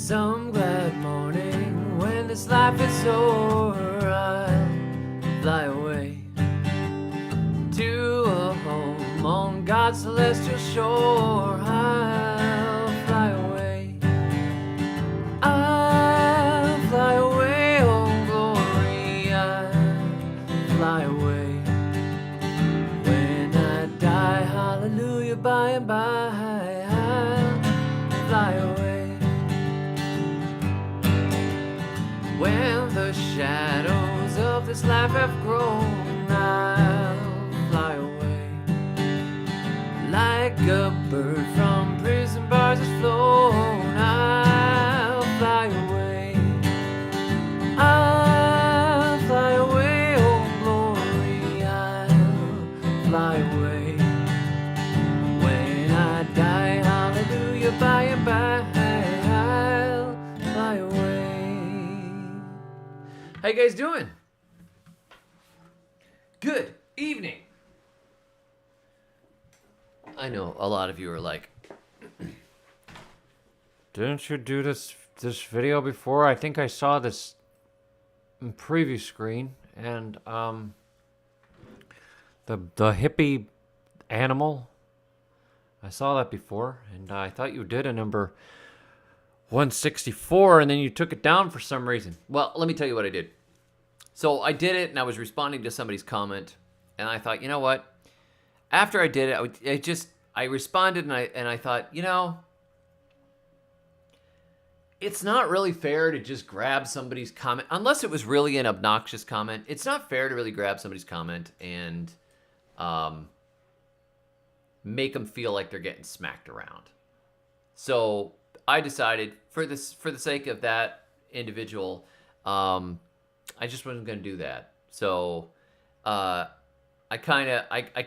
Some glad morning when this life is over, I'll fly away to a home on God's celestial shore. I'll fly away. I'll fly away, oh glory. I'll fly away. When I die, hallelujah, by and by, I'll fly away. When the shadows of this life have grown, I'll fly away. Like a bird from prison bars has flown, I'll fly away. I'll fly away, oh glory, I'll fly away. When I die, hallelujah, by and by, I'll fly away. How you guys doing? Good evening. I know a lot of you are like, didn't you do this video before? I think I saw this in preview screen, and the hippie animal, I saw that before, and I thought you did a number 164, and then you took it down for some reason. Well, let me tell you what I did. So I did it, and I was responding to somebody's comment, and I thought, you know what? After I did it, I responded, and I thought, you know, it's not really fair to just grab somebody's comment, unless it was really an obnoxious comment. It's not fair to really grab somebody's comment and make them feel like they're getting smacked around. So I decided, for the sake of that individual, I just wasn't going to do that. So I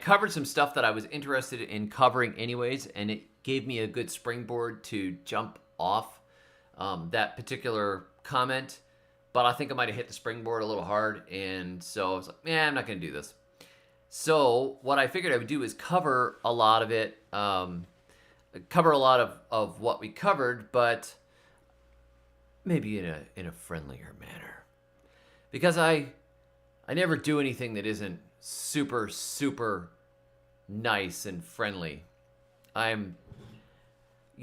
covered some stuff that I was interested in covering anyways, and it gave me a good springboard to jump off that particular comment. But I think I might have hit the springboard a little hard, and so I was like, I'm not going to do this. So what I figured I would do is cover a lot of it, cover a lot of what we covered, but maybe in a friendlier manner. Because I never do anything that isn't super, super nice and friendly. I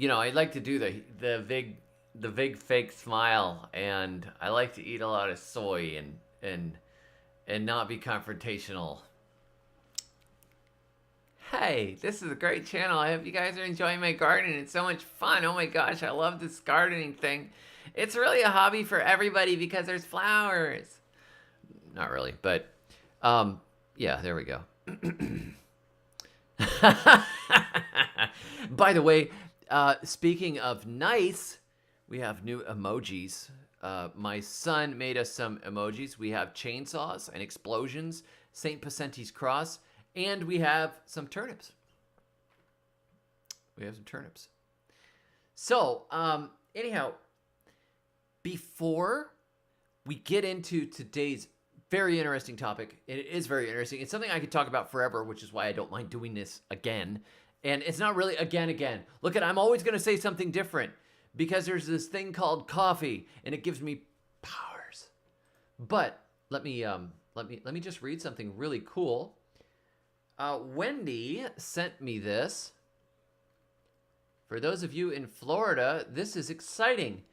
like to do the big fake smile, and I like to eat a lot of soy and not be confrontational. Hey, this is a great channel. I hope you guys are enjoying my garden. It's so much fun. Oh my gosh, I love this gardening thing. It's really a hobby for everybody because there's flowers. Not really, but yeah, there we go. By the way, speaking of nice, we have new emojis. My son made us some emojis. We have chainsaws and explosions, St. Pacenti's cross, and we have some turnips. So, anyhow, before we get into today's very interesting topic, it is very interesting. It's something I could talk about forever, which is why I don't mind doing this again. And it's not really again. Look, I'm always going to say something different because there's this thing called coffee, and it gives me powers. But let me just read something really cool. Wendy sent me this. For those of you in Florida, this is exciting.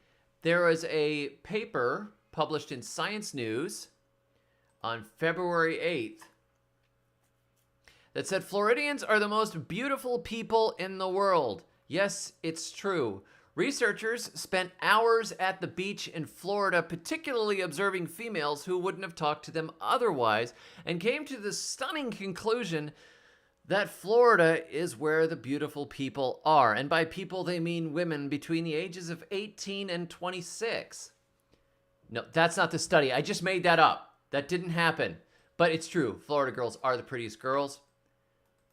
There was a paper published in Science News on February 8th that said Floridians are the most beautiful people in the world. Yes, it's true. Researchers spent hours at the beach in Florida, particularly observing females who wouldn't have talked to them otherwise, and came to the stunning conclusion that Florida is where the beautiful people are. And by people, they mean women between the ages of 18 and 26. No, that's not the study. I just made that up. That didn't happen. But it's true. Florida girls are the prettiest girls.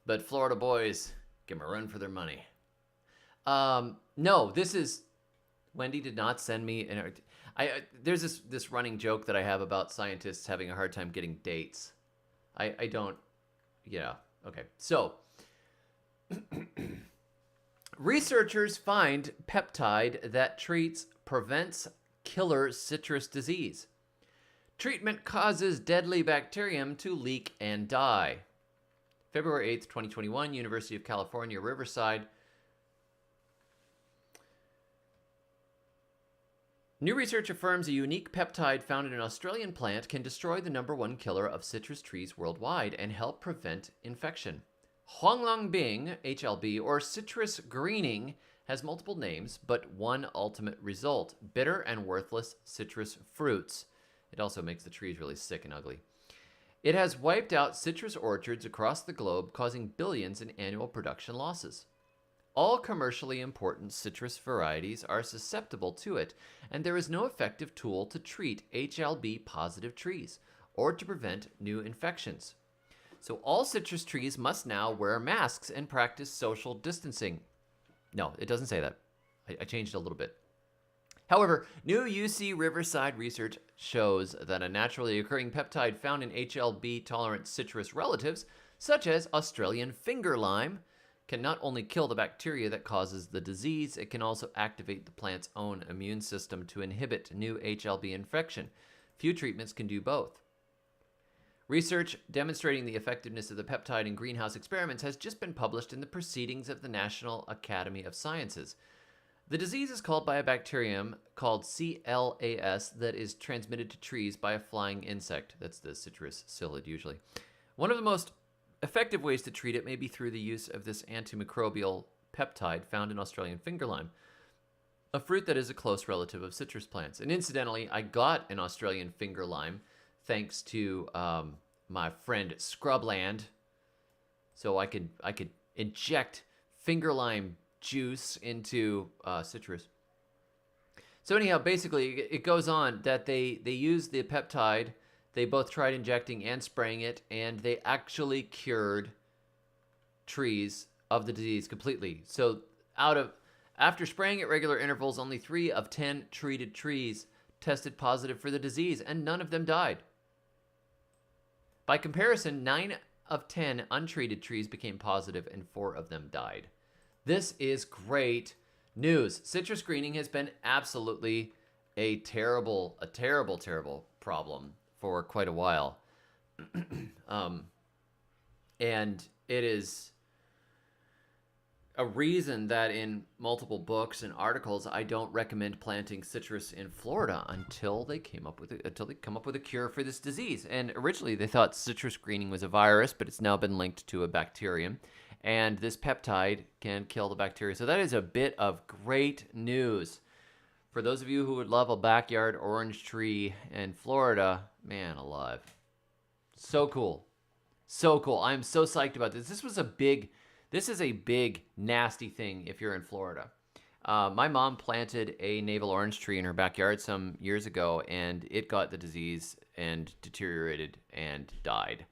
But Florida boys give them a run for their money. No, this is... Wendy did not send me... There's this running joke that I have about scientists having a hard time getting dates. I don't... Yeah. Okay. So... Researchers find peptide that treats prevents killer citrus disease. Treatment causes deadly bacterium to leak and die. February 8th, 2021, University of California, Riverside. New research affirms a unique peptide found in an Australian plant can destroy the #1 killer of citrus trees worldwide and help prevent infection. Huanglongbing, HLB, or citrus greening, has multiple names, but one ultimate result: bitter and worthless citrus fruits. It also makes the trees really sick and ugly. It has wiped out citrus orchards across the globe, causing billions in annual production losses. All commercially important citrus varieties are susceptible to it, and there is no effective tool to treat HLB-positive trees or to prevent new infections. So all citrus trees must now wear masks and practice social distancing. No, it doesn't say that. I changed it a little bit. However, new UC Riverside research shows that a naturally occurring peptide found in HLB-tolerant citrus relatives, such as Australian finger lime, can not only kill the bacteria that causes the disease, it can also activate the plant's own immune system to inhibit new HLB infection. Few treatments can do both. Research demonstrating the effectiveness of the peptide in greenhouse experiments has just been published in the Proceedings of the National Academy of Sciences. The disease is caused by a bacterium called CLAS that is transmitted to trees by a flying insect. That's the citrus psyllid usually. One of the most effective ways to treat it may be through the use of this antimicrobial peptide found in Australian finger lime, a fruit that is a close relative of citrus plants. And incidentally, I got an Australian finger lime thanks to my friend Scrubland. So I could inject finger lime juice into citrus. So anyhow, basically, it goes on that they use the peptide. They both tried injecting and spraying it, and they actually cured trees of the disease completely. So after spraying at regular intervals, only 3 of 10 treated trees tested positive for the disease, and none of them died. By comparison, 9 of 10 untreated trees became positive, and 4 of them died. This is great news. Citrus greening has been absolutely a terrible problem for quite a while. And it is a reason that in multiple books and articles, I don't recommend planting citrus in Florida until they come up with a cure for this disease. And originally they thought citrus greening was a virus, but it's now been linked to a bacterium. And this peptide can kill the bacteria. So that is a bit of great news. For those of you who would love a backyard orange tree in Florida, man alive. So cool. So cool. I'm so psyched about this. This is a big, nasty thing if you're in Florida. My mom planted a navel orange tree in her backyard some years ago, and it got the disease and deteriorated and died.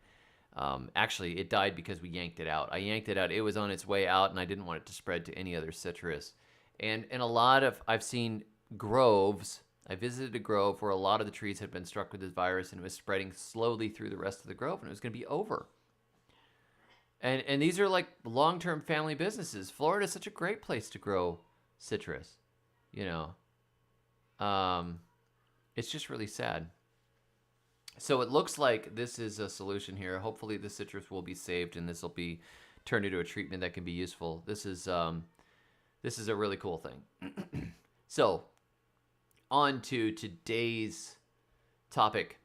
Actually, it died because we yanked it out. I yanked it out. It was on its way out, and I didn't want it to spread to any other citrus. And I've seen groves. I visited a grove where a lot of the trees had been struck with this virus, and it was spreading slowly through the rest of the grove, and it was going to be over. And these are like long-term family businesses. Florida is such a great place to grow citrus, you know. It's just really sad. So it looks like this is a solution here. Hopefully the citrus will be saved and this will be turned into a treatment that can be useful. This is a really cool thing. So on to today's topic.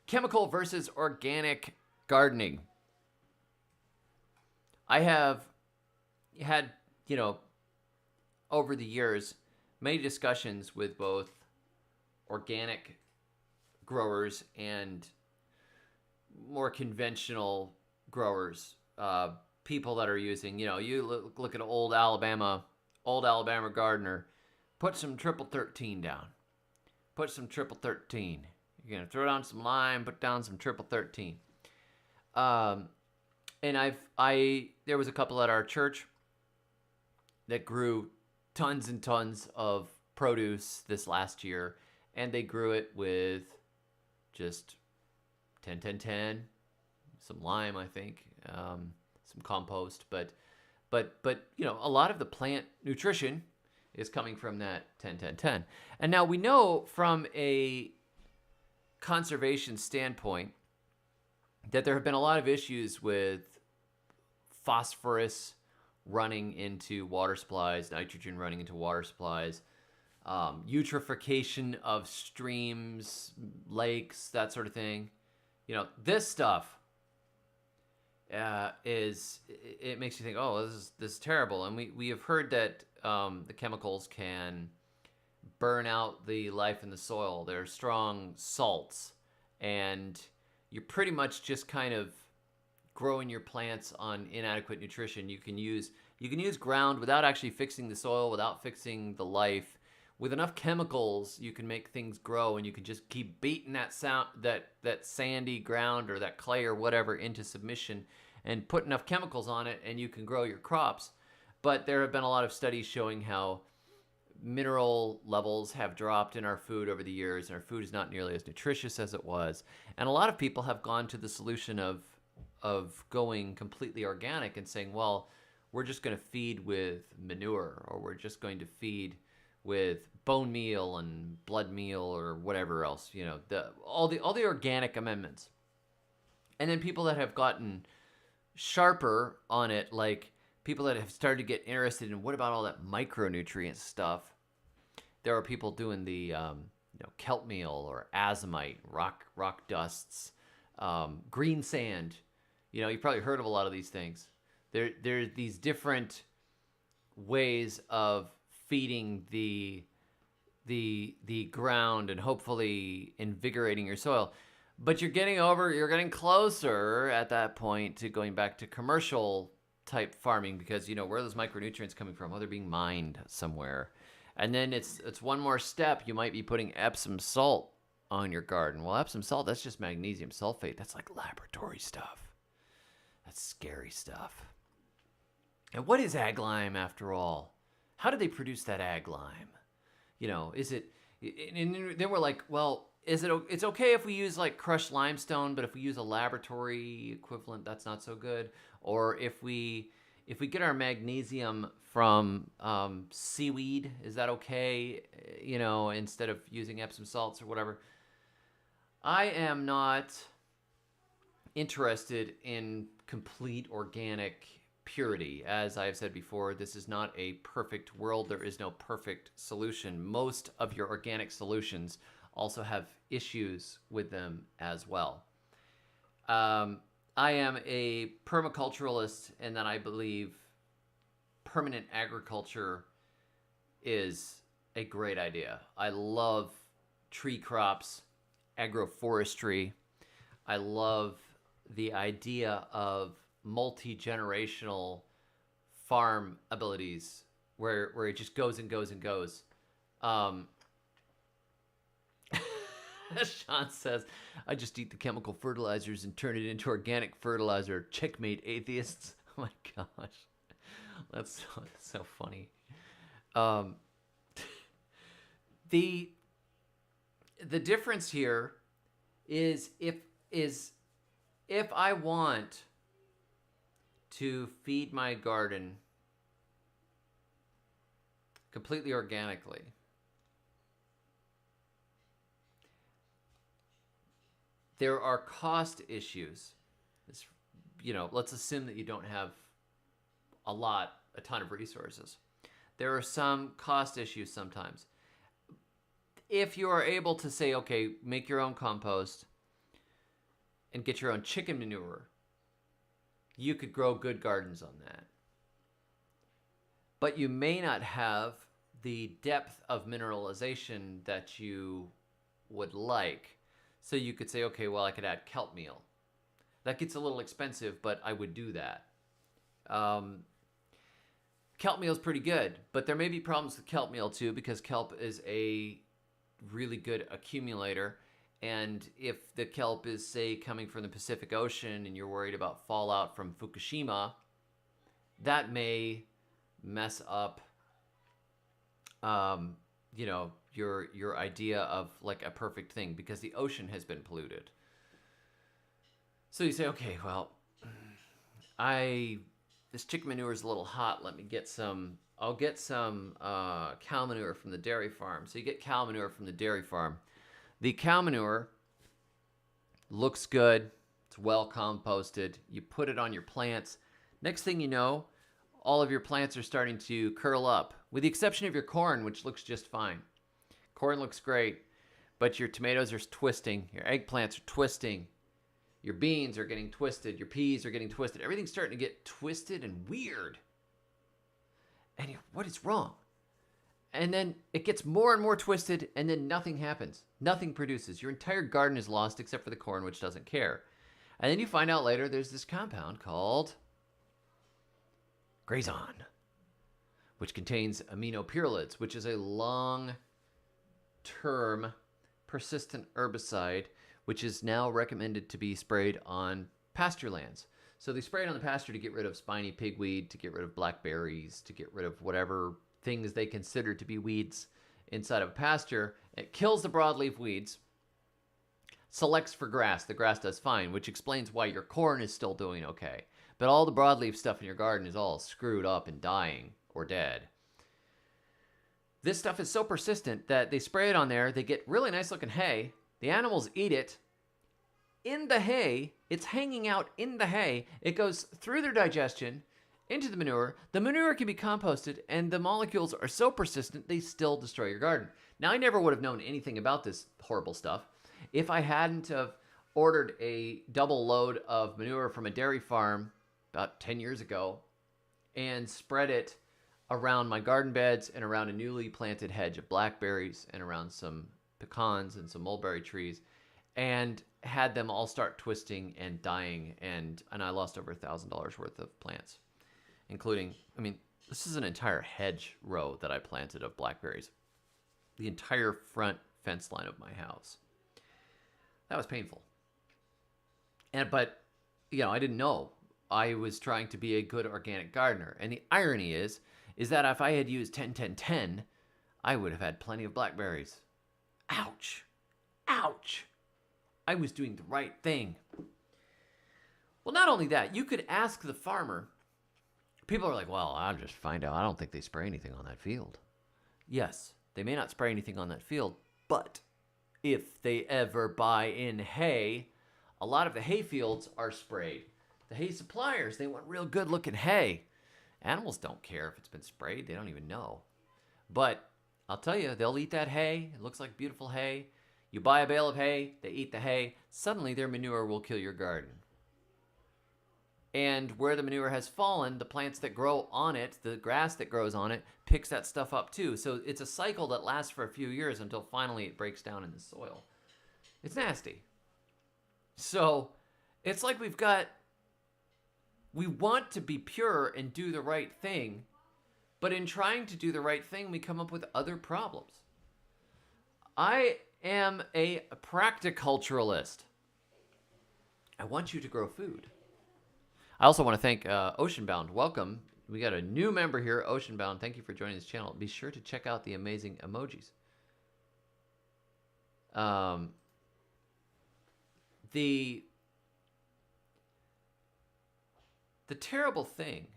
Chemical versus organic gardening. I have had, over the years, many discussions with both organic growers and more conventional growers, people that are using, you look at old Alabama gardener, put some triple 13 down. Put some triple 13. You're going to throw down some lime, put down some triple 13. And there was a couple at our church that grew tons and tons of produce this last year, and they grew it with just 10-10-10, some lime, I think, some compost, but a lot of the plant nutrition is coming from that 10-10-10. And now we know from a conservation standpoint that there have been a lot of issues with phosphorus running into water supplies, nitrogen running into water supplies, eutrophication of streams, lakes, that sort of thing. You know, this stuff it makes you think, oh, this is terrible. And we have heard that the chemicals can burn out the life in the soil. They're strong salts, and you're pretty much just kind of growing your plants on inadequate nutrition. You can use ground without actually fixing the soil, without fixing the life. With enough chemicals, you can make things grow, and you can just keep beating that sandy ground or that clay or whatever into submission, and put enough chemicals on it, and you can grow your crops. But there have been a lot of studies showing how mineral levels have dropped in our food over the years, and our food is not nearly as nutritious as it was. And a lot of people have gone to the solution of going completely organic and saying, well, we're just going to feed with manure, or we're just going to feed with bone meal and blood meal or whatever else, you know, all the organic amendments. And then people that have gotten sharper on it, like people that have started to get interested in what about all that micronutrient stuff. There are people doing the kelp meal or azomite, rock dusts, green sand. You know, you've probably heard of a lot of these things. There are these different ways of feeding the ground and hopefully invigorating your soil. But you're getting closer at that point to going back to commercial type farming, because, you know, where are those micronutrients coming from? Oh, they're being mined somewhere. And then it's one more step. You might be putting Epsom salt on your garden. Well, Epsom salt, that's just magnesium sulfate. That's like laboratory stuff. That's scary stuff. And what is aglime after all? How do they produce that aglime? You know, is it? And then we're like, well, it's okay if we use like crushed limestone, but if we use a laboratory equivalent, that's not so good. Or if we get our magnesium from seaweed, is that okay? You know, instead of using Epsom salts or whatever. I am not interested in complete organic purity. As I have said before, this is not a perfect world. There is no perfect solution. Most of your organic solutions also have issues with them as well. I am a permaculturalist, and that I believe permanent agriculture is a great idea. I love tree crops, agroforestry. I love the idea of multi-generational farm abilities where it just goes and goes and goes. Sean says, I just eat the chemical fertilizers and turn it into organic fertilizer. Checkmate, atheists. Oh my gosh. That's so funny. The difference here is if I want to feed my garden completely organically, there are cost issues. Let's assume that you don't have a ton of resources. There are some cost issues sometimes. If you are able to say, okay, make your own compost and get your own chicken manure, you could grow good gardens on that. But you may not have the depth of mineralization that you would like. So you could say, okay, well, I could add kelp meal. That gets a little expensive, but I would do that. Kelp meal is pretty good, but there may be problems with kelp meal too, because kelp is a really good accumulator. And if the kelp is, say, coming from the Pacific Ocean and you're worried about fallout from Fukushima, that may mess up, your idea of like a perfect thing, because the ocean has been polluted. So you say, okay, well, this chicken manure is a little hot. Let me get some I'll get some cow manure from the dairy farm. So you get cow manure from the dairy farm. The cow manure looks good. It's well composted. You put it on your plants. Next thing you know, all of your plants are starting to curl up, with the exception of your corn, which looks just fine. Corn looks great, but your tomatoes are twisting. Your eggplants are twisting. Your beans are getting twisted. Your peas are getting twisted. Everything's starting to get twisted and weird. And what is wrong? And then it gets more and more twisted, and then nothing happens. Nothing produces. Your entire garden is lost except for the corn, which doesn't care. And then you find out later there's this compound called Grazon, which contains aminopyralids, which is a long-term persistent herbicide, which is now recommended to be sprayed on pasture lands. So they spray it on the pasture to get rid of spiny pigweed, to get rid of blackberries, to get rid of whatever things they consider to be weeds inside of a pasture. It kills the broadleaf weeds, selects for grass. The grass does fine, which explains why your corn is still doing okay. But all the broadleaf stuff in your garden is all screwed up and dying or dead. This stuff is so persistent that they spray it on there. They get really nice looking hay. The animals eat it. In the hay, it's hanging out in the hay. It goes through their digestion into the manure. The manure can be composted, and the molecules are so persistent they still destroy your garden. Now, I never would have known anything about this horrible stuff if I hadn't have ordered a double load of manure from a dairy farm about 10 years ago and spread it around my garden beds and around a newly planted hedge of blackberries and around some pecans and some mulberry trees, and had them all start twisting and dying, and I lost over $1,000 worth of plants, including, this is an entire hedge row that I planted of blackberries, the entire front fence line of my house. That was painful. But I didn't know. I was trying to be a good organic gardener, and the irony is that if I had used 10-10-10, I would have had plenty of blackberries. Ouch. Ouch. I was doing the right thing. Well, not only that, you could ask the farmer. People are like, well, I'll just find out. I don't think they spray anything on that field. Yes, they may not spray anything on that field, but if they ever buy in hay, a lot of the hay fields are sprayed. The hay suppliers, they want real good looking hay. Animals don't care if it's been sprayed. They don't even know. But I'll tell you, they'll eat that hay. It looks like beautiful hay. You buy a bale of hay, they eat the hay. Suddenly their manure will kill your garden. And where the manure has fallen, the plants that grow on it, the grass that grows on it, picks that stuff up too. So it's a cycle that lasts for a few years until finally it breaks down in the soil. It's nasty. So it's like we want to be pure and do the right thing, but in trying to do the right thing, we come up with other problems. I am a practiculturalist. I want you to grow food. I also want to thank Oceanbound. Welcome. We got a new member here, Oceanbound. Thank you for joining this channel. Be sure to check out the amazing emojis. The terrible thing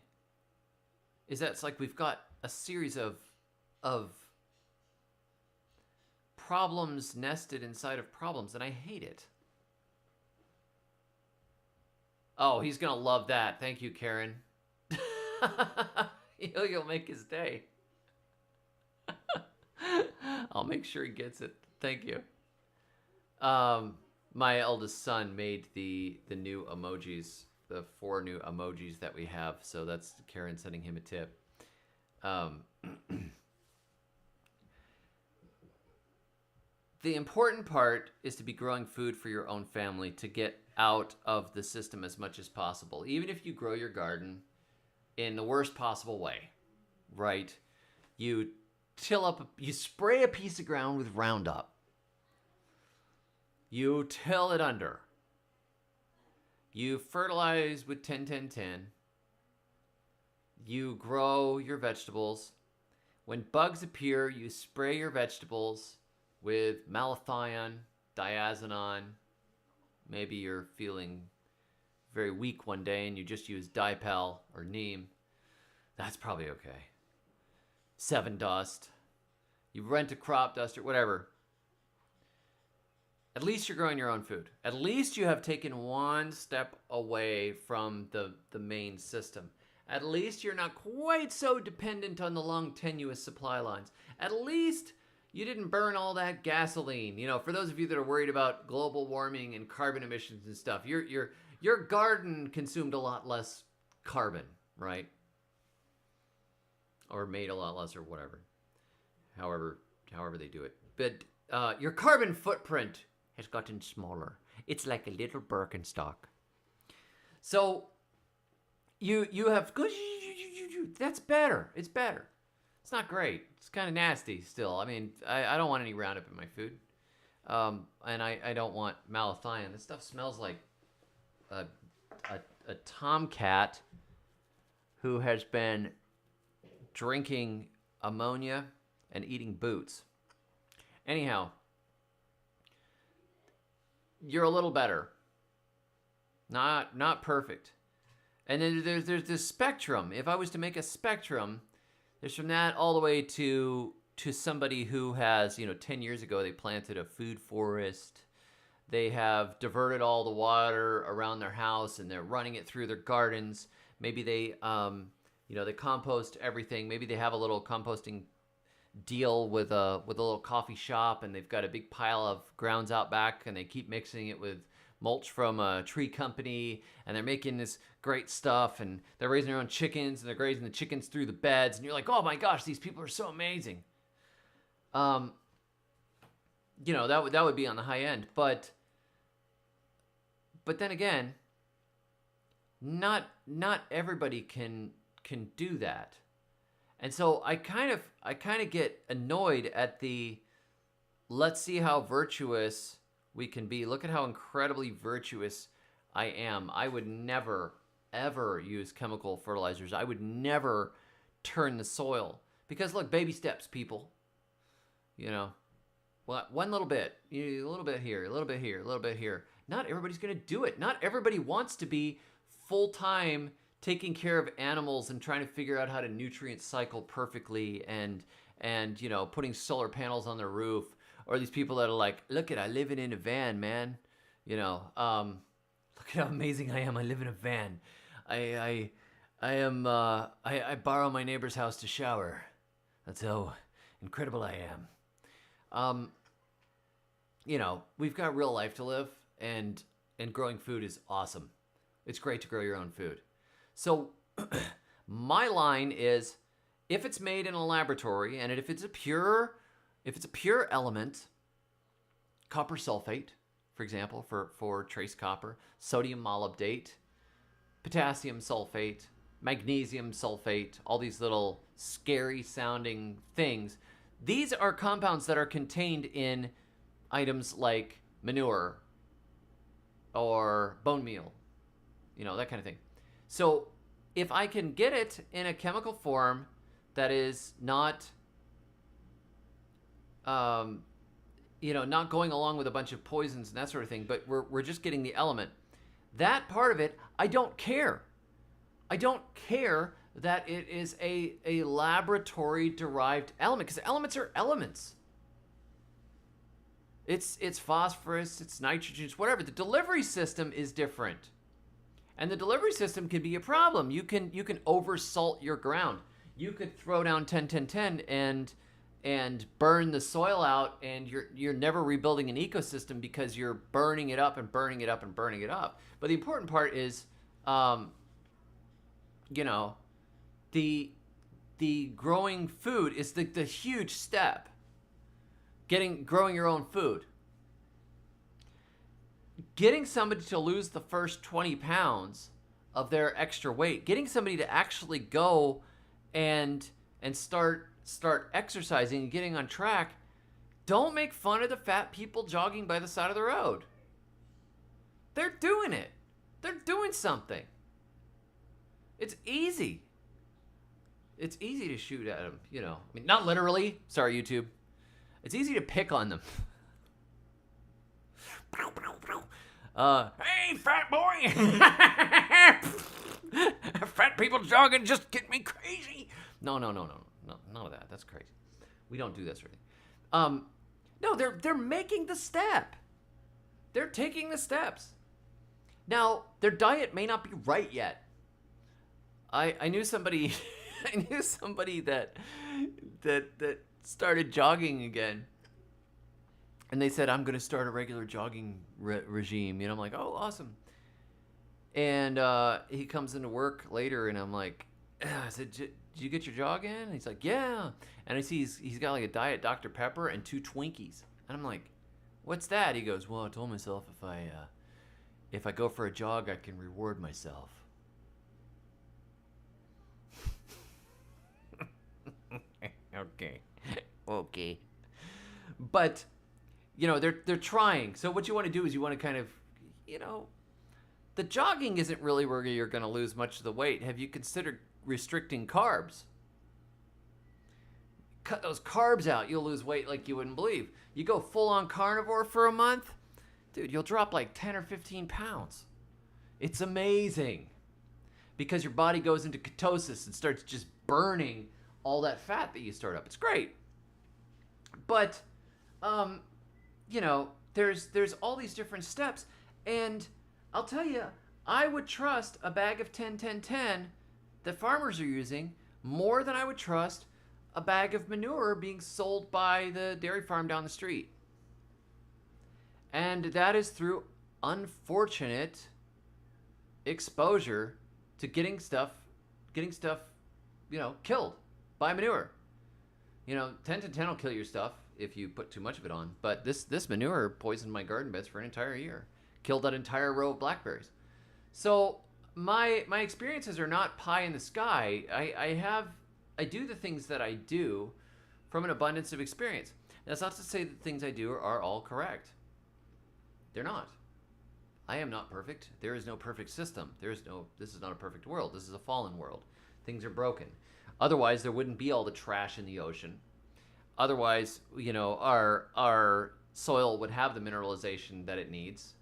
is that it's like we've got a series of problems nested inside of problems, and I hate it. Oh, he's going to love that. Thank you, Karen. You'll make his day. I'll make sure he gets it. Thank you. My eldest son made the new emojis, the 4 new emojis that we have. So that's Karen sending him a tip. The important part is to be growing food for your own family, to get out of the system as much as possible. Even if you grow your garden in the worst possible way, right? You you spray a piece of ground with Roundup. You till it under. You fertilize with 10-10-10. You grow your vegetables. When bugs appear, you spray your vegetables with malathion, diazinon. Maybe you're feeling very weak one day and you just use Dipel or Neem. That's probably okay. 7 Dust, you rent a crop duster, whatever. At least you're growing your own food. At least you have taken one step away from the main system. At least you're not quite so dependent on the long, tenuous supply lines. At least you didn't burn all that gasoline. You know, for those of you that are worried about global warming and carbon emissions and stuff, your garden consumed a lot less carbon, right? Or made a lot less, or whatever. However they do it. But your carbon footprint has gotten smaller. It's like a little Birkenstock. So you have, that's better. It's better. It's not great. It's kind of nasty still. I mean, I don't want any Roundup in my food. And I don't want malathion. This stuff smells like a tomcat who has been drinking ammonia and eating boots. Anyhow, you're a little better. Not perfect. And then there's this spectrum. If I was to make a spectrum, there's from that all the way to somebody who has, 10 years ago they planted a food forest. They have diverted all the water around their house and they're running it through their gardens. Maybe they they compost everything. Maybe they have a little composting deal with a little coffee shop, and they've got a big pile of grounds out back, and they keep mixing it with mulch from a tree company, and they're making this great stuff, and they're raising their own chickens, and they're grazing the chickens through the beds, and you're like, oh my gosh, these people are so amazing. That would be on the high end, but then again, not everybody can do that. And so I kind of get annoyed at the let's see how virtuous we can be. Look at how incredibly virtuous I am. I would never ever use chemical fertilizers. I would never turn the soil, because look, baby steps, people. Well, one little bit, a little bit here, a little bit here, a little bit here. Not everybody's going to do it. Not everybody wants to be full-time taking care of animals and trying to figure out how to nutrient cycle perfectly and putting solar panels on their roof, or these people that are like, look at, I live in a van, man. Look at how amazing I am. I live in a van. I borrow my neighbor's house to shower. That's how incredible I am. We've got real life to live, and growing food is awesome. It's great to grow your own food. So my line is, if it's made in a laboratory, and if it's a pure element, copper sulfate, for example, for trace copper, sodium molybdate, potassium sulfate, magnesium sulfate, all these little scary sounding things. These are compounds that are contained in items like manure or bone meal, that kind of thing. So if I can get it in a chemical form that is not, not going along with a bunch of poisons and that sort of thing, but we're just getting the element, that part of it, I don't care. I don't care that it is a laboratory-derived element, because elements are elements. It's phosphorus, it's nitrogen, it's whatever. The delivery system is different. And the delivery system can be a problem. You can oversalt your ground. You could throw down 10-10-10 and burn the soil out, and you're never rebuilding an ecosystem because you're burning it up and burning it up and burning it up. But the important part is, the growing food is the huge step. Growing your own food. Getting somebody to lose the first 20 pounds of their extra weight, getting somebody to actually go and start exercising and getting on track, don't make fun of the fat people jogging by the side of the road. They're doing it. They're doing something. It's easy. It's easy to shoot at them, I mean, not literally. Sorry, YouTube. It's easy to pick on them. Hey, fat boy! Fat people jogging just get me crazy. No. no, none of that. That's crazy. We don't do this or anything. No, they're making the step. They're taking the steps. Now, their diet may not be right yet. I knew somebody I knew somebody that started jogging again. And they said, I'm going to start a regular jogging regime. I'm like, oh, awesome. And he comes into work later, and I'm like, I said, did you get your jog in? And he's like, yeah. And I see he's got like a Diet Dr. Pepper and 2 Twinkies. And I'm like, what's that? He goes, well, I told myself if I go for a jog, I can reward myself. Okay. But, they're trying. So what you want to do is you want to kind of, the jogging isn't really where you're going to lose much of the weight. Have you considered restricting carbs? Cut those carbs out. You'll lose weight like you wouldn't believe. You go full on carnivore for a month, dude, you'll drop like 10 or 15 pounds. It's amazing. Because your body goes into ketosis and starts just burning all that fat that you stored up. It's great. But, there's all these different steps. And I'll tell you, I would trust a bag of 10-10-10 that farmers are using more than I would trust a bag of manure being sold by the dairy farm down the street. And that is through unfortunate exposure to getting stuff, killed by manure. 10-10 will kill your stuff if you put too much of it on. But this manure poisoned my garden beds for an entire year. Killed that entire row of blackberries. So my experiences are not pie in the sky. I do the things that I do from an abundance of experience. That's not to say that the things I do are all correct. They're not. I am not perfect. There is no perfect system. This is not a perfect world. This is a fallen world. Things are broken. Otherwise, there wouldn't be all the trash in the ocean. Otherwise, our soil would have the mineralization that it needs.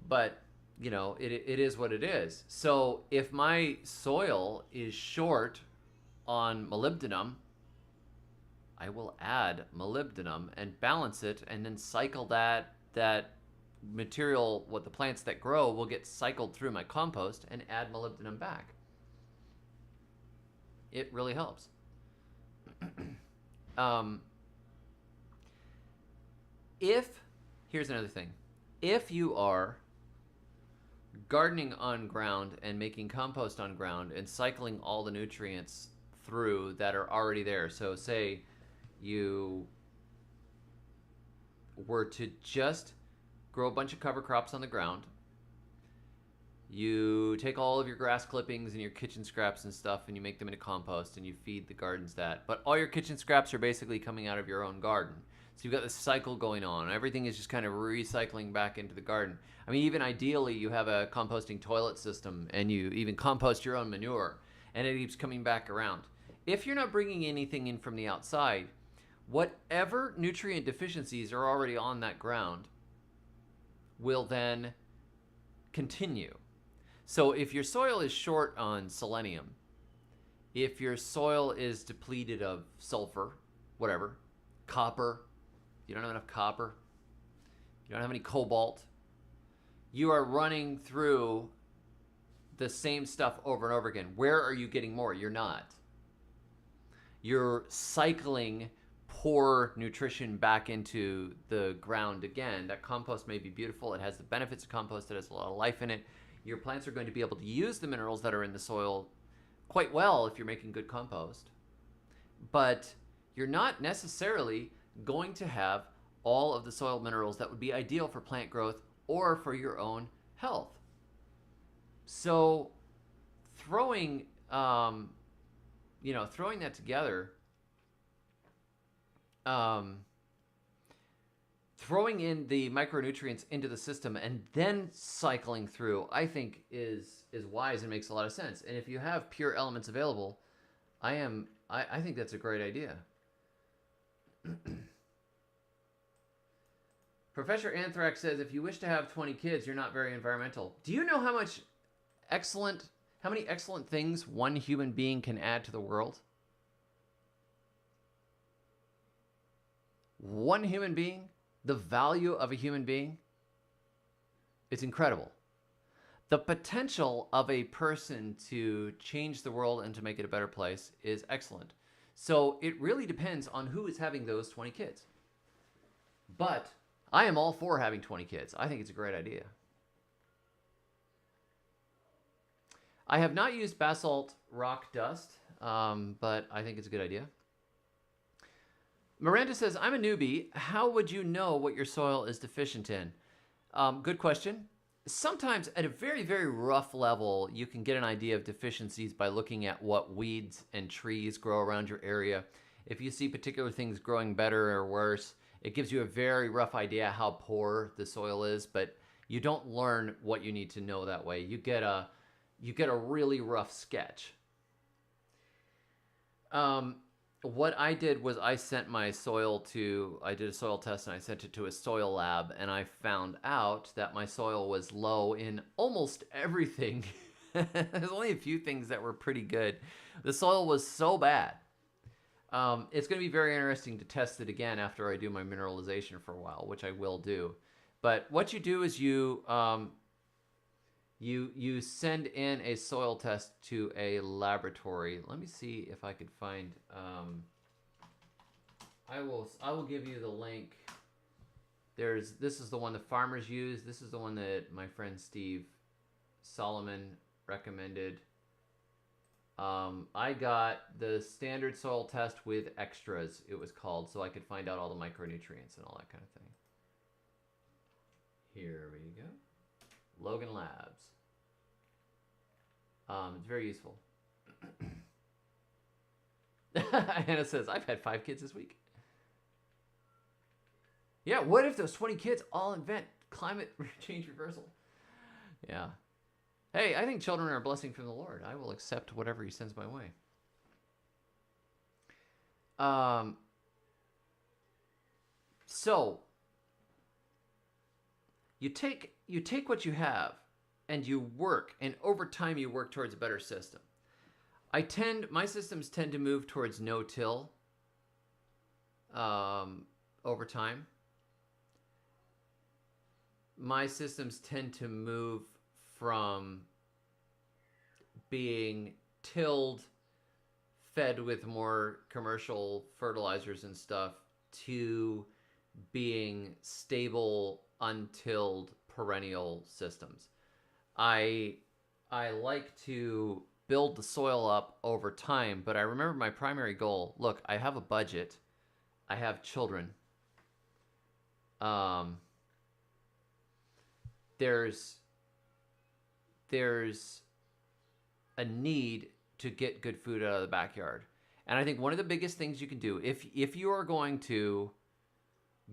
But, it is what it is. So if my soil is short on molybdenum, I will add molybdenum and balance it, and then cycle that material, what the plants that grow will get cycled through my compost, and add molybdenum back. It really helps. Here's another thing. If you are gardening on ground and making compost on ground and cycling all the nutrients through that are already there, so say you were to just grow a bunch of cover crops on the ground, you take all of your grass clippings and your kitchen scraps and stuff and you make them into compost and you feed the gardens that. But all your kitchen scraps are basically coming out of your own garden. So you've got this cycle going on. Everything is just kind of recycling back into the garden. I mean, even ideally, you have a composting toilet system and you even compost your own manure and it keeps coming back around. If you're not bringing anything in from the outside, whatever nutrient deficiencies are already on that ground will then continue. So if your soil is short on selenium, if your soil is depleted of sulfur, whatever, copper, you don't have enough copper, you don't have any cobalt, you are running through the same stuff over and over again. Where are you getting more? You're not. You're cycling poor nutrition back into the ground again. That compost may be beautiful. It has the benefits of compost. It has a lot of life in it. Your plants are going to be able to use the minerals that are in the soil quite well if you're making good compost. But you're not necessarily going to have all of the soil minerals that would be ideal for plant growth or for your own health. So throwing that together, throwing in the micronutrients into the system and then cycling through, I think is wise and makes a lot of sense. And if you have pure elements available, I think that's a great idea. Professor Anthrax says, if you wish to have 20 kids, you're not very environmental. Do you know how many excellent things one human being can add to the world? one human being, the value of a human being, it's incredible. The potential of a person to change the world and to make it a better place is excellent. So it really depends on who is having those 20 kids. But I am all for having 20 kids. I think it's a great idea. I have not used basalt rock dust, but I think it's a good idea. Miranda says, I'm a newbie. How would you know what your soil is deficient in? Good question. Sometimes at a very, very rough level, you can get an idea of deficiencies by looking at what weeds and trees grow around your area. If you see particular things growing better or worse, it gives you a very rough idea how poor the soil is, but you don't learn what you need to know that way. You get a really rough sketch. What I did was I sent my soil I did a soil test and I sent it to a soil lab, and I found out that my soil was low in almost everything. There's only a few things that were pretty good. The soil was so bad. It's going to be very interesting to test it again after I do my mineralization for a while, which I will do. But what you do is you send in a soil test to a laboratory. Let me see if I could find. I will give you the link. This is the one the farmers use. This is the one that my friend Steve Solomon recommended. I got the standard soil test with extras, it was called, so I could find out all the micronutrients and all that kind of thing. Here we go. Logan Labs. It's very useful. Hannah says, I've had 5 kids this week. Yeah, what if those 20 kids all invent climate change reversal? Yeah. Hey, I think children are a blessing from the Lord. I will accept whatever he sends my way. So you take what you have and you work, and over time you work towards a better system. My systems tend to move towards no-till over time. My systems tend to move from being tilled, fed with more commercial fertilizers and stuff, to being stable, untilled, perennial systems. I like to build the soil up over time, but I remember my primary goal. Look, I have a budget. I have children. There's a need to get good food out of the backyard. And I think one of the biggest things you can do, if you are going to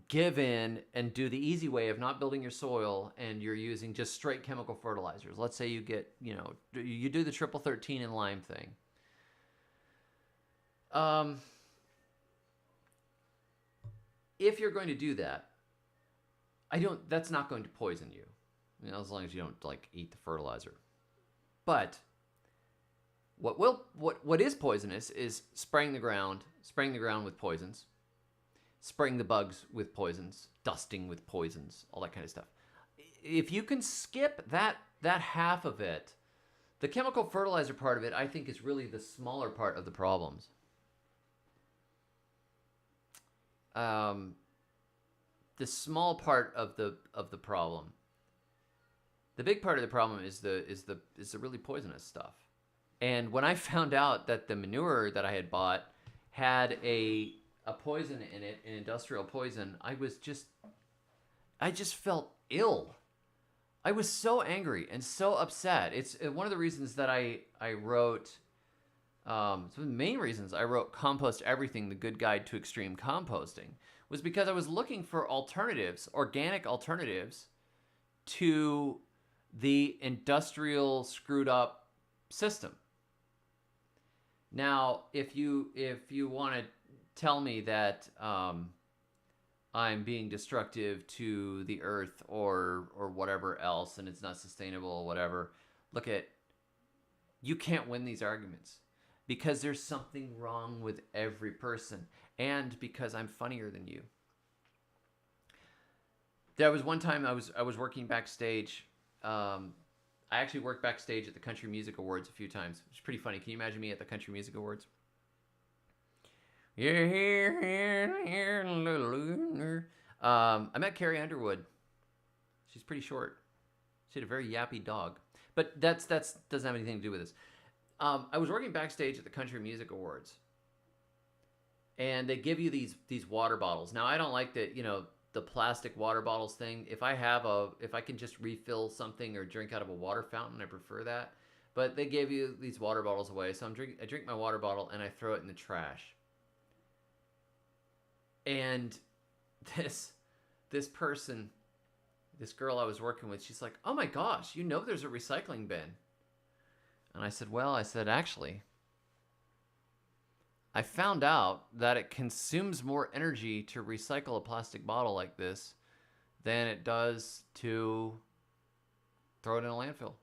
give in and do the easy way of not building your soil and you're using just straight chemical fertilizers, let's say you get, you do the 13 and lime thing. If you're going to do that, that's not going to poison you. As long as you don't eat the fertilizer. But what is poisonous is spraying the ground with poisons, spraying the bugs with poisons, dusting with poisons, all that kind of stuff. If you can skip that half of it, the chemical fertilizer part of it, I think, is really the smaller part of the problems. The small part of the problem. The big part of the problem is the really poisonous stuff. And when I found out that the manure that I had bought had a poison in it, an industrial poison, I just felt ill. I was so angry and so upset. It's one of the reasons that I wrote, some of the main reasons I wrote Compost Everything, the Good Guide to Extreme Composting, was because I was looking for alternatives, organic alternatives, to the industrial screwed up system. Now, if you want to tell me that I'm being destructive to the earth or whatever else, and it's not sustainable or whatever, you can't win these arguments, because there's something wrong with every person, and because I'm funnier than you. There was one time I was working backstage. I actually worked backstage at the Country Music Awards a few times. It's pretty funny. Can you imagine me at the Country Music Awards? You're here, I met Carrie Underwood. She's pretty short. She had a very yappy dog, but that's doesn't have anything to do with this. I was working backstage at the Country Music Awards, and they give you these water bottles. Now I don't like the plastic water bottles thing. If I can just refill something or drink out of a water fountain, I prefer that. But they gave you these water bottles away, so I drink my water bottle and I throw it in the trash. And this person, this girl I was working with, she's like, "Oh my gosh, there's a recycling bin." And I said, "Well," actually, I found out that it consumes more energy to recycle a plastic bottle like this than it does to throw it in a landfill.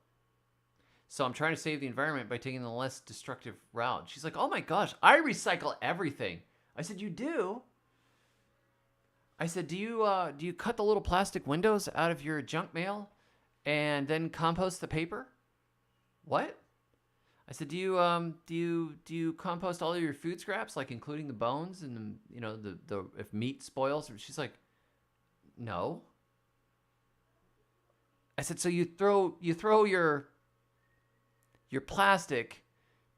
So I'm trying to save the environment by taking the less destructive route." She's like, "Oh my gosh, I recycle everything." I said, "You do?" I said, "Do you cut the little plastic windows out of your junk mail and then compost the paper?" "What?" I said, "Do you compost all of your food scraps, like including the bones and the if meat spoils?" She's like, "No." I said, "So you throw your plastic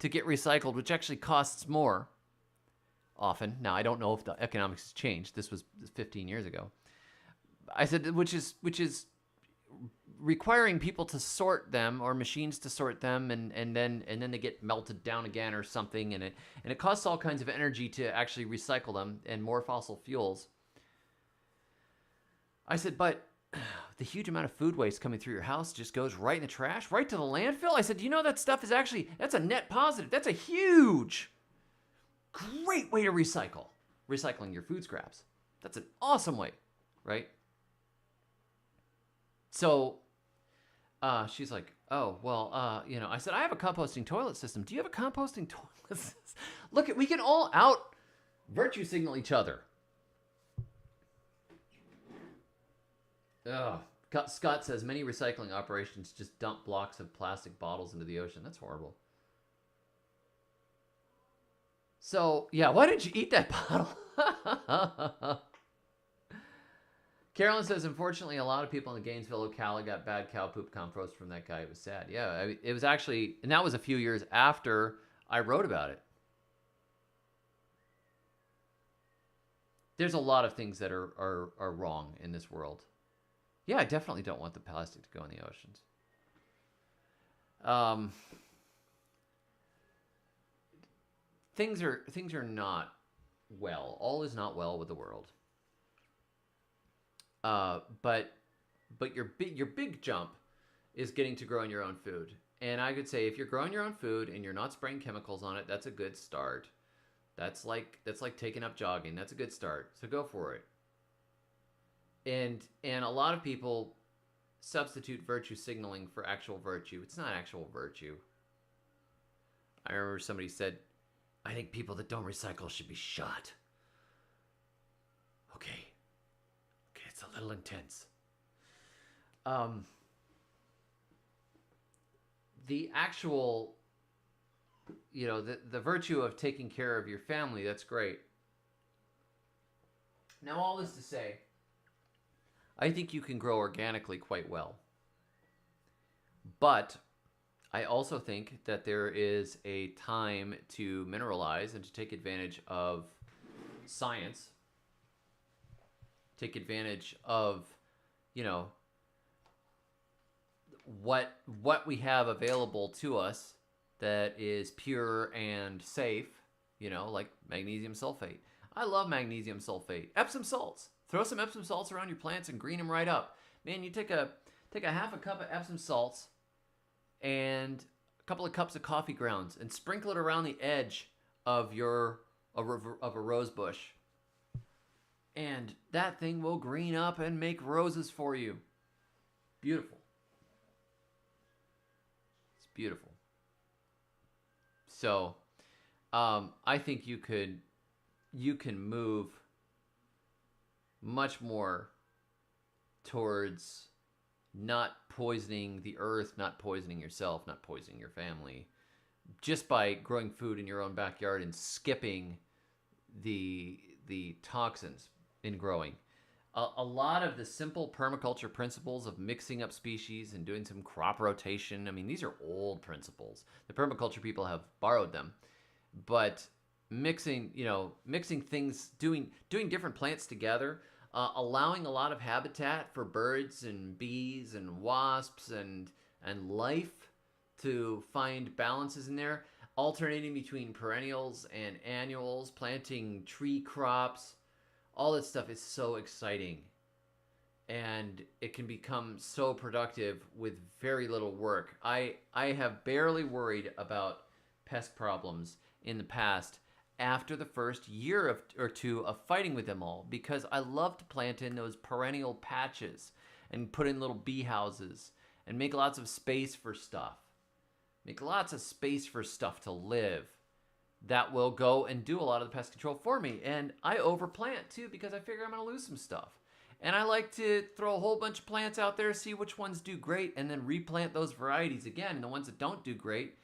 to get recycled, which actually costs more often." Now I don't know if the economics has changed. This was 15 years ago. I said, which is requiring people to sort them or machines to sort them, and then they get melted down again or something, and it costs all kinds of energy to actually recycle them and more fossil fuels. I said, "But the huge amount of food waste coming through your house just goes right in the trash, right to the landfill." I said, that stuff is that's a net positive. That's a huge, great way to recycling your food scraps. That's an awesome way, right? So she's like, "Oh, well, I said, "I have a composting toilet system. Do you have a composting toilet system?" Look, we can all out virtue signal each other. Ugh. Scott says many recycling operations just dump blocks of plastic bottles into the ocean. That's horrible. So, yeah, why did you eat that bottle? Carolyn says, "Unfortunately, a lot of people in the Gainesville, Ocala got bad cow poop compost from that guy. It was sad." Yeah, it was actually, and that was a few years after I wrote about it. There's a lot of things that are wrong in this world. Yeah, I definitely don't want the plastic to go in the oceans. Things are not well. All is not well with the world. But your big jump is getting to growing your own food. And I could say if you're growing your own food and you're not spraying chemicals on it, that's a good start. That's like taking up jogging. That's a good start. So go for it. And a lot of people substitute virtue signaling for actual virtue. It's not actual virtue. I remember somebody said, "I think people that don't recycle should be shot." Okay, it's a little intense. The actual, the virtue of taking care of your family, that's great. Now, all this to say, I think you can grow organically quite well. But I also think that there is a time to mineralize and to take advantage of science, take advantage of, what we have available to us that is pure and safe, like magnesium sulfate. I love magnesium sulfate. Epsom salts. Throw some Epsom salts around your plants and green them right up. Man, you take a half a cup of Epsom salts and a couple of cups of coffee grounds and sprinkle it around the edge of a rose bush. And that thing will green up and make roses for you. Beautiful. It's beautiful. So, I think you can move much more towards not poisoning the earth, not poisoning yourself, not poisoning your family, just by growing food in your own backyard and skipping the toxins in growing. A lot of the simple permaculture principles of mixing up species and doing some crop rotation, I mean, these are old principles. The permaculture people have borrowed them, but mixing things, doing different plants together, allowing a lot of habitat for birds and bees and wasps and life to find balances in there, alternating between perennials and annuals, planting tree crops. All that stuff is so exciting, and it can become so productive with very little work. I have barely worried about pest problems in the past after the first year or two of fighting with them all, because I love to plant in those perennial patches and put in little bee houses and make lots of space for stuff. Make lots of space for stuff to live that will go and do a lot of the pest control for me. And I overplant too, because I figure I'm going to lose some stuff. And I like to throw a whole bunch of plants out there, see which ones do great, and then replant those varieties again. And the ones that don't do great,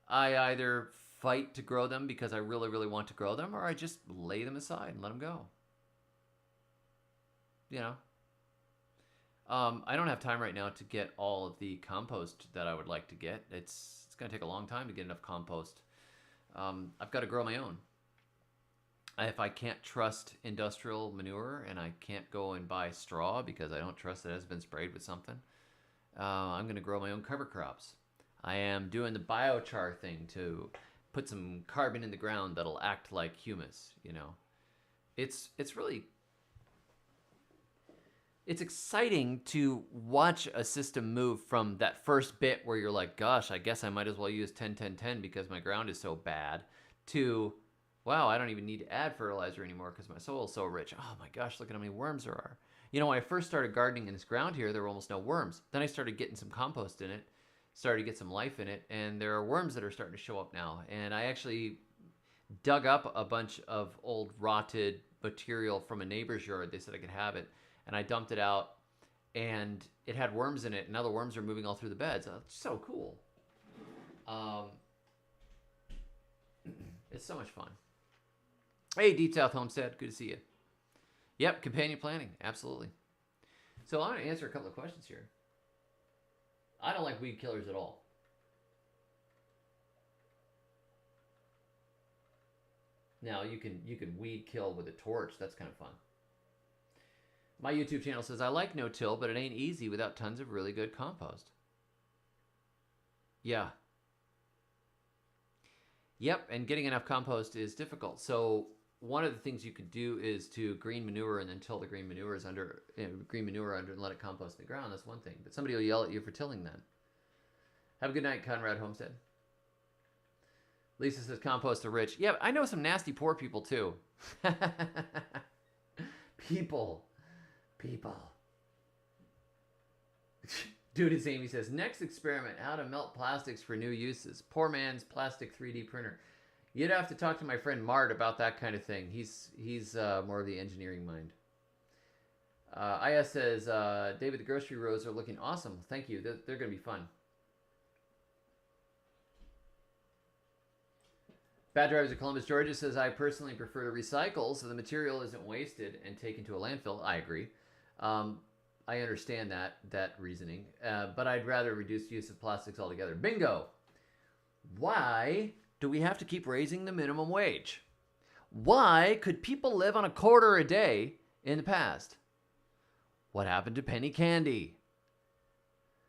I either fight to grow them because I really, really want to grow them, or I just lay them aside and let them go. You know? I don't have time right now to get all of the compost that I would like to get. It's going to take a long time to get enough compost. I've got to grow my own. If I can't trust industrial manure and I can't go and buy straw because I don't trust it has been sprayed with something, I'm going to grow my own cover crops. I am doing the biochar thing to put some carbon in the ground that'll act like humus, you know. It's really... It's exciting to watch a system move from that first bit where you're like, gosh, I guess I might as well use 10-10-10 because my ground is so bad, to, wow, I don't even need to add fertilizer anymore because my soil is so rich. Oh my gosh, look at how many worms there are. You know, when I first started gardening in this ground here, there were almost no worms. Then I started getting some compost in it, started to get some life in it, and there are worms that are starting to show up now. And I actually dug up a bunch of old rotted material from a neighbor's yard. They said I could have it. And I dumped it out, and it had worms in it, and now the worms are moving all through the beds. It's so cool. It's so much fun. Hey, Deep South Homestead, good to see you. Yep, companion planting, absolutely. So I'm going to answer a couple of questions here. I don't like weed killers at all. Now, you can weed kill with a torch. That's kind of fun. My YouTube channel says, I like no-till, but it ain't easy without tons of really good compost. Yeah. Yep, and getting enough compost is difficult. So one of the things you could do is to green manure and then till the green manure is under, green manure under and let it compost in the ground. That's one thing. But somebody will yell at you for tilling then. Have a good night, Conrad Homestead. Lisa says compost are rich. Yeah, I know some nasty poor people too. People. Dude, it's Amy says, next experiment, how to melt plastics for new uses. Poor man's plastic 3D printer. You'd have to talk to my friend Mart about that kind of thing. He's more of the engineering mind. IS says, David, the grocery rows are looking awesome. Thank you. They're going to be fun. Bad Drivers of Columbus, Georgia says, I personally prefer to recycle so the material isn't wasted and taken to a landfill. I agree. I understand that reasoning, but I'd rather reduce use of plastics altogether. Bingo! Why do we have to keep raising the minimum wage? Why could people live on $0.25 a day in the past? What happened to penny candy?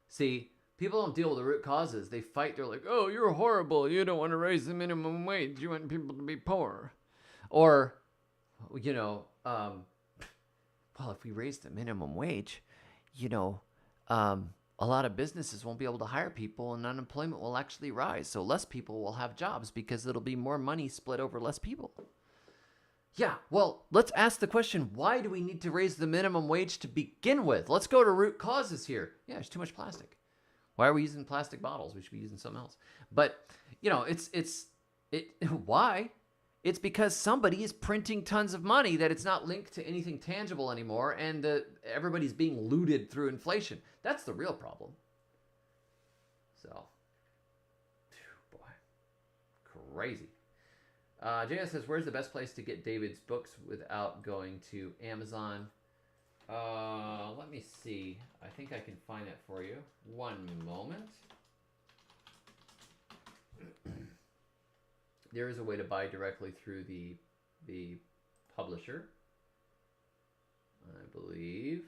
See, people don't deal with the root causes. They fight. They're like, oh, you're horrible. You don't want to raise the minimum wage. You want people to be poor. Or, you know, well, if we raise the minimum wage, you know, a lot of businesses won't be able to hire people and unemployment will actually rise. So less people will have jobs because it'll be more money split over less people. Yeah, well, let's ask the question, why do we need to raise the minimum wage to begin with? Let's go to root causes here. Yeah, there's too much plastic. Why are we using plastic bottles? We should be using something else. But, you know, why? It's because somebody is printing tons of money that it's not linked to anything tangible anymore, and everybody's being looted through inflation. That's the real problem. So, boy, crazy. JS says, where's the best place to get David's books without going to Amazon? Let me see. I think I can find that for you. One moment. There is a way to buy directly through the publisher, I believe.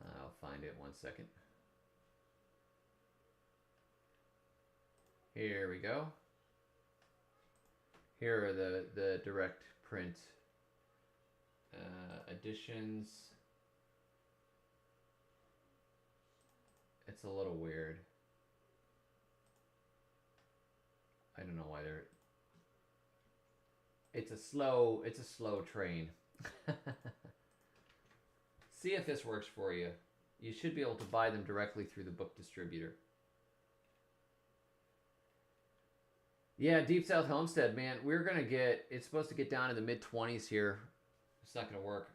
I'll find it 1 second. Here we go. Here are the direct print editions. It's a little weird. I don't know why they're. It's a slow train. See if this works for you. You should be able to buy them directly through the book distributor. Yeah, Deep South Homestead, man. We're gonna get. It's supposed to get down in the mid-20s here. It's not gonna work.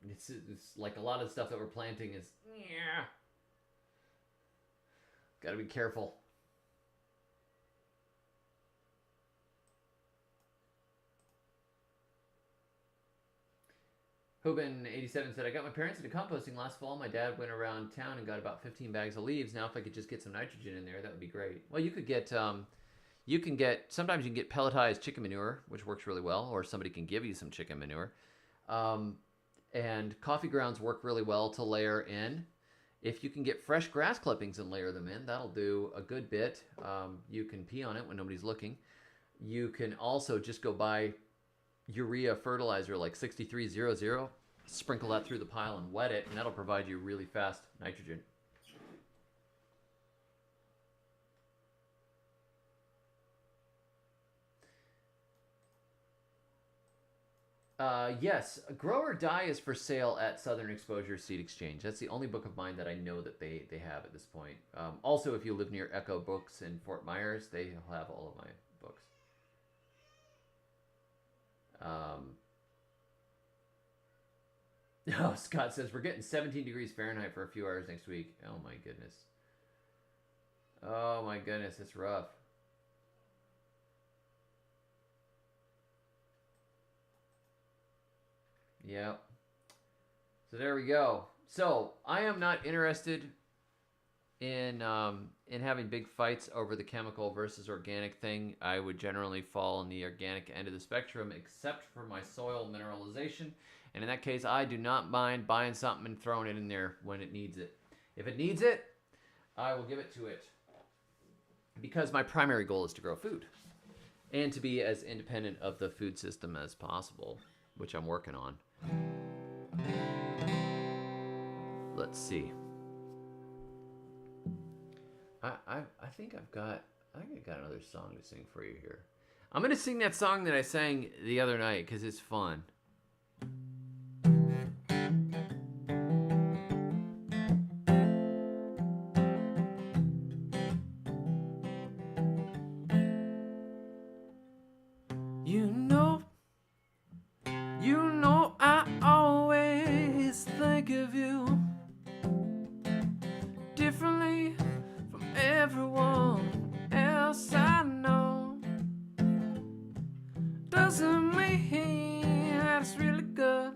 It's like a lot of stuff that we're planting is. Yeah. Got to be careful. Hoban87 said, I got my parents into composting last fall. My dad went around town and got about 15 bags of leaves. Now if I could just get some nitrogen in there, that would be great. Well, you could get, sometimes you can get pelletized chicken manure, which works really well, or somebody can give you some chicken manure. And coffee grounds work really well to layer in. If you can get fresh grass clippings and layer them in, that'll do a good bit. You can pee on it when nobody's looking. You can also just go buy urea fertilizer like 6300, sprinkle that through the pile and wet it, and that'll provide you really fast nitrogen. Yes, Grow or Die is for sale at Southern Exposure Seed Exchange. That's the only book of mine that I know that they have at this point. Also, if you live near Echo Books in Fort Myers, they have all of my books. Oh, Scott says, we're getting 17 degrees Fahrenheit for a few hours next week. Oh, my goodness. Oh, my goodness, it's rough. Yep. So there we go. So I am not interested in having big fights over the chemical versus organic thing. I would generally fall on the organic end of the spectrum, except for my soil mineralization. And in that case, I do not mind buying something and throwing it in there when it needs it. If it needs it, I will give it to it. Because my primary goal is to grow food and to be as independent of the food system as possible, which I'm working on. Let's see. I think I got another song to sing for you here. I'm gonna sing that song that I sang the other night because it's fun. You know I always think of you differently from everyone else I know. Doesn't mean that it's really good,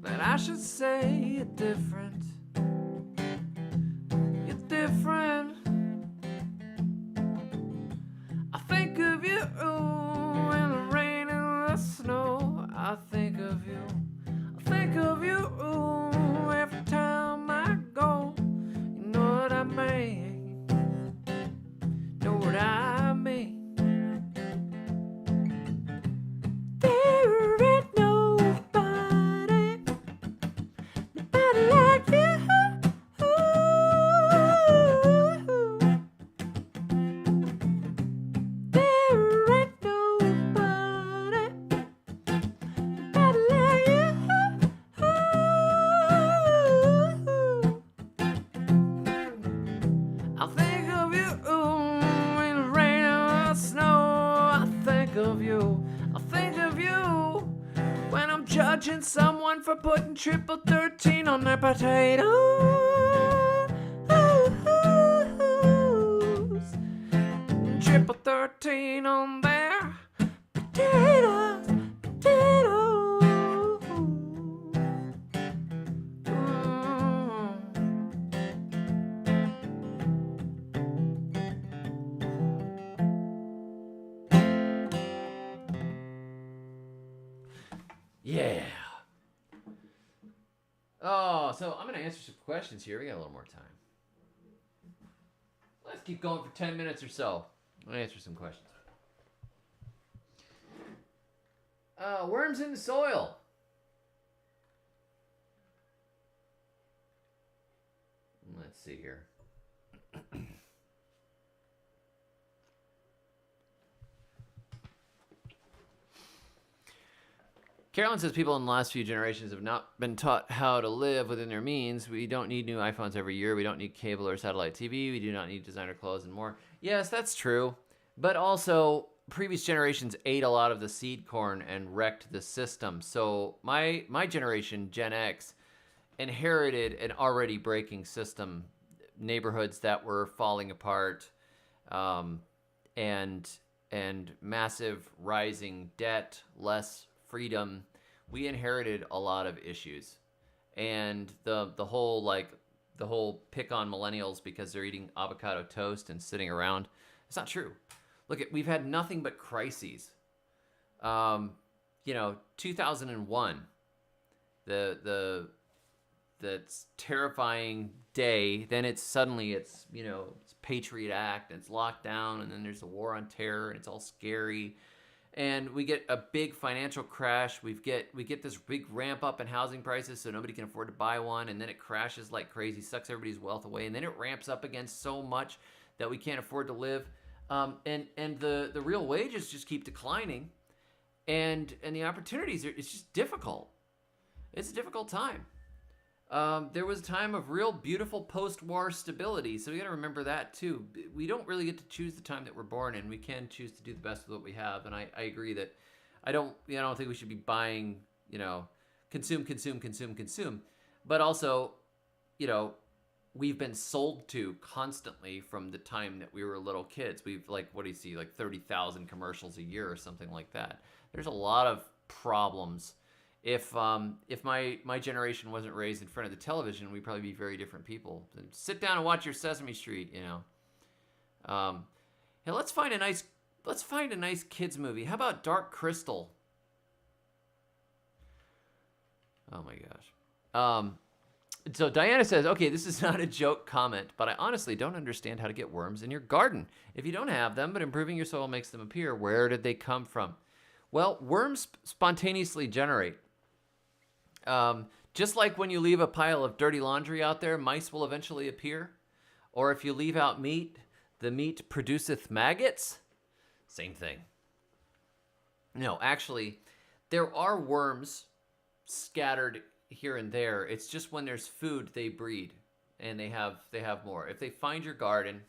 that I should say you're different. You're different. I think of you in the rain and the snow. I think of you. I think of you every time I go. You know what I mean? Know what I mean? There ain't nobody like you. of you. I'll think of you when I'm judging someone for putting triple 13 on their potatoes. Triple 13 on their potatoes. Yeah. Oh, so I'm going to answer some questions here. We got a little more time. Let's keep going for 10 minutes or so. I'll answer some questions. Worms in the soil. Let's see here. Carolyn says people in the last few generations have not been taught how to live within their means. We don't need new iPhones every year. We don't need cable or satellite TV. We do not need designer clothes and more. Yes, that's true. But also, previous generations ate a lot of the seed corn and wrecked the system. So my generation, Gen X, inherited an already breaking system. Neighborhoods that were falling apart, and massive rising debt, less freedom. We inherited a lot of issues, and the whole pick on millennials because they're eating avocado toast and sitting around. It's not true. Look, we've had nothing but crises. 2001, that's terrifying day. Then it's Patriot Act and it's lockdown, and then there's a war on terror and it's all scary. And we get a big financial crash. We get this big ramp up in housing prices, so nobody can afford to buy one, and then it crashes like crazy, sucks everybody's wealth away, and then it ramps up again so much that we can't afford to live. And the real wages just keep declining, and the opportunities it's just difficult. It's a difficult time. There was a time of real beautiful post-war stability, so we got to remember that too. We don't really get to choose the time that we're born in. We can choose to do the best with what we have, and I agree that I don't think we should be buying, consume. But also, we've been sold to constantly from the time that we were little kids. We've what do you see, 30,000 commercials a year or something like that. There's a lot of problems. If my generation wasn't raised in front of the television, we'd probably be very different people. Sit down and watch your Sesame Street, let's find a nice kids movie. How about Dark Crystal? Oh my gosh. So Diana says, okay, this is not a joke comment, but I honestly don't understand how to get worms in your garden. If you don't have them, but improving your soil makes them appear, where did they come from? Well, worms spontaneously generate. Just like when you leave a pile of dirty laundry out there, mice will eventually appear. Or if you leave out meat, the meat produceth maggots. Same thing. No, actually, there are worms scattered here and there. It's just when there's food, they breed, and they have more. If they find your garden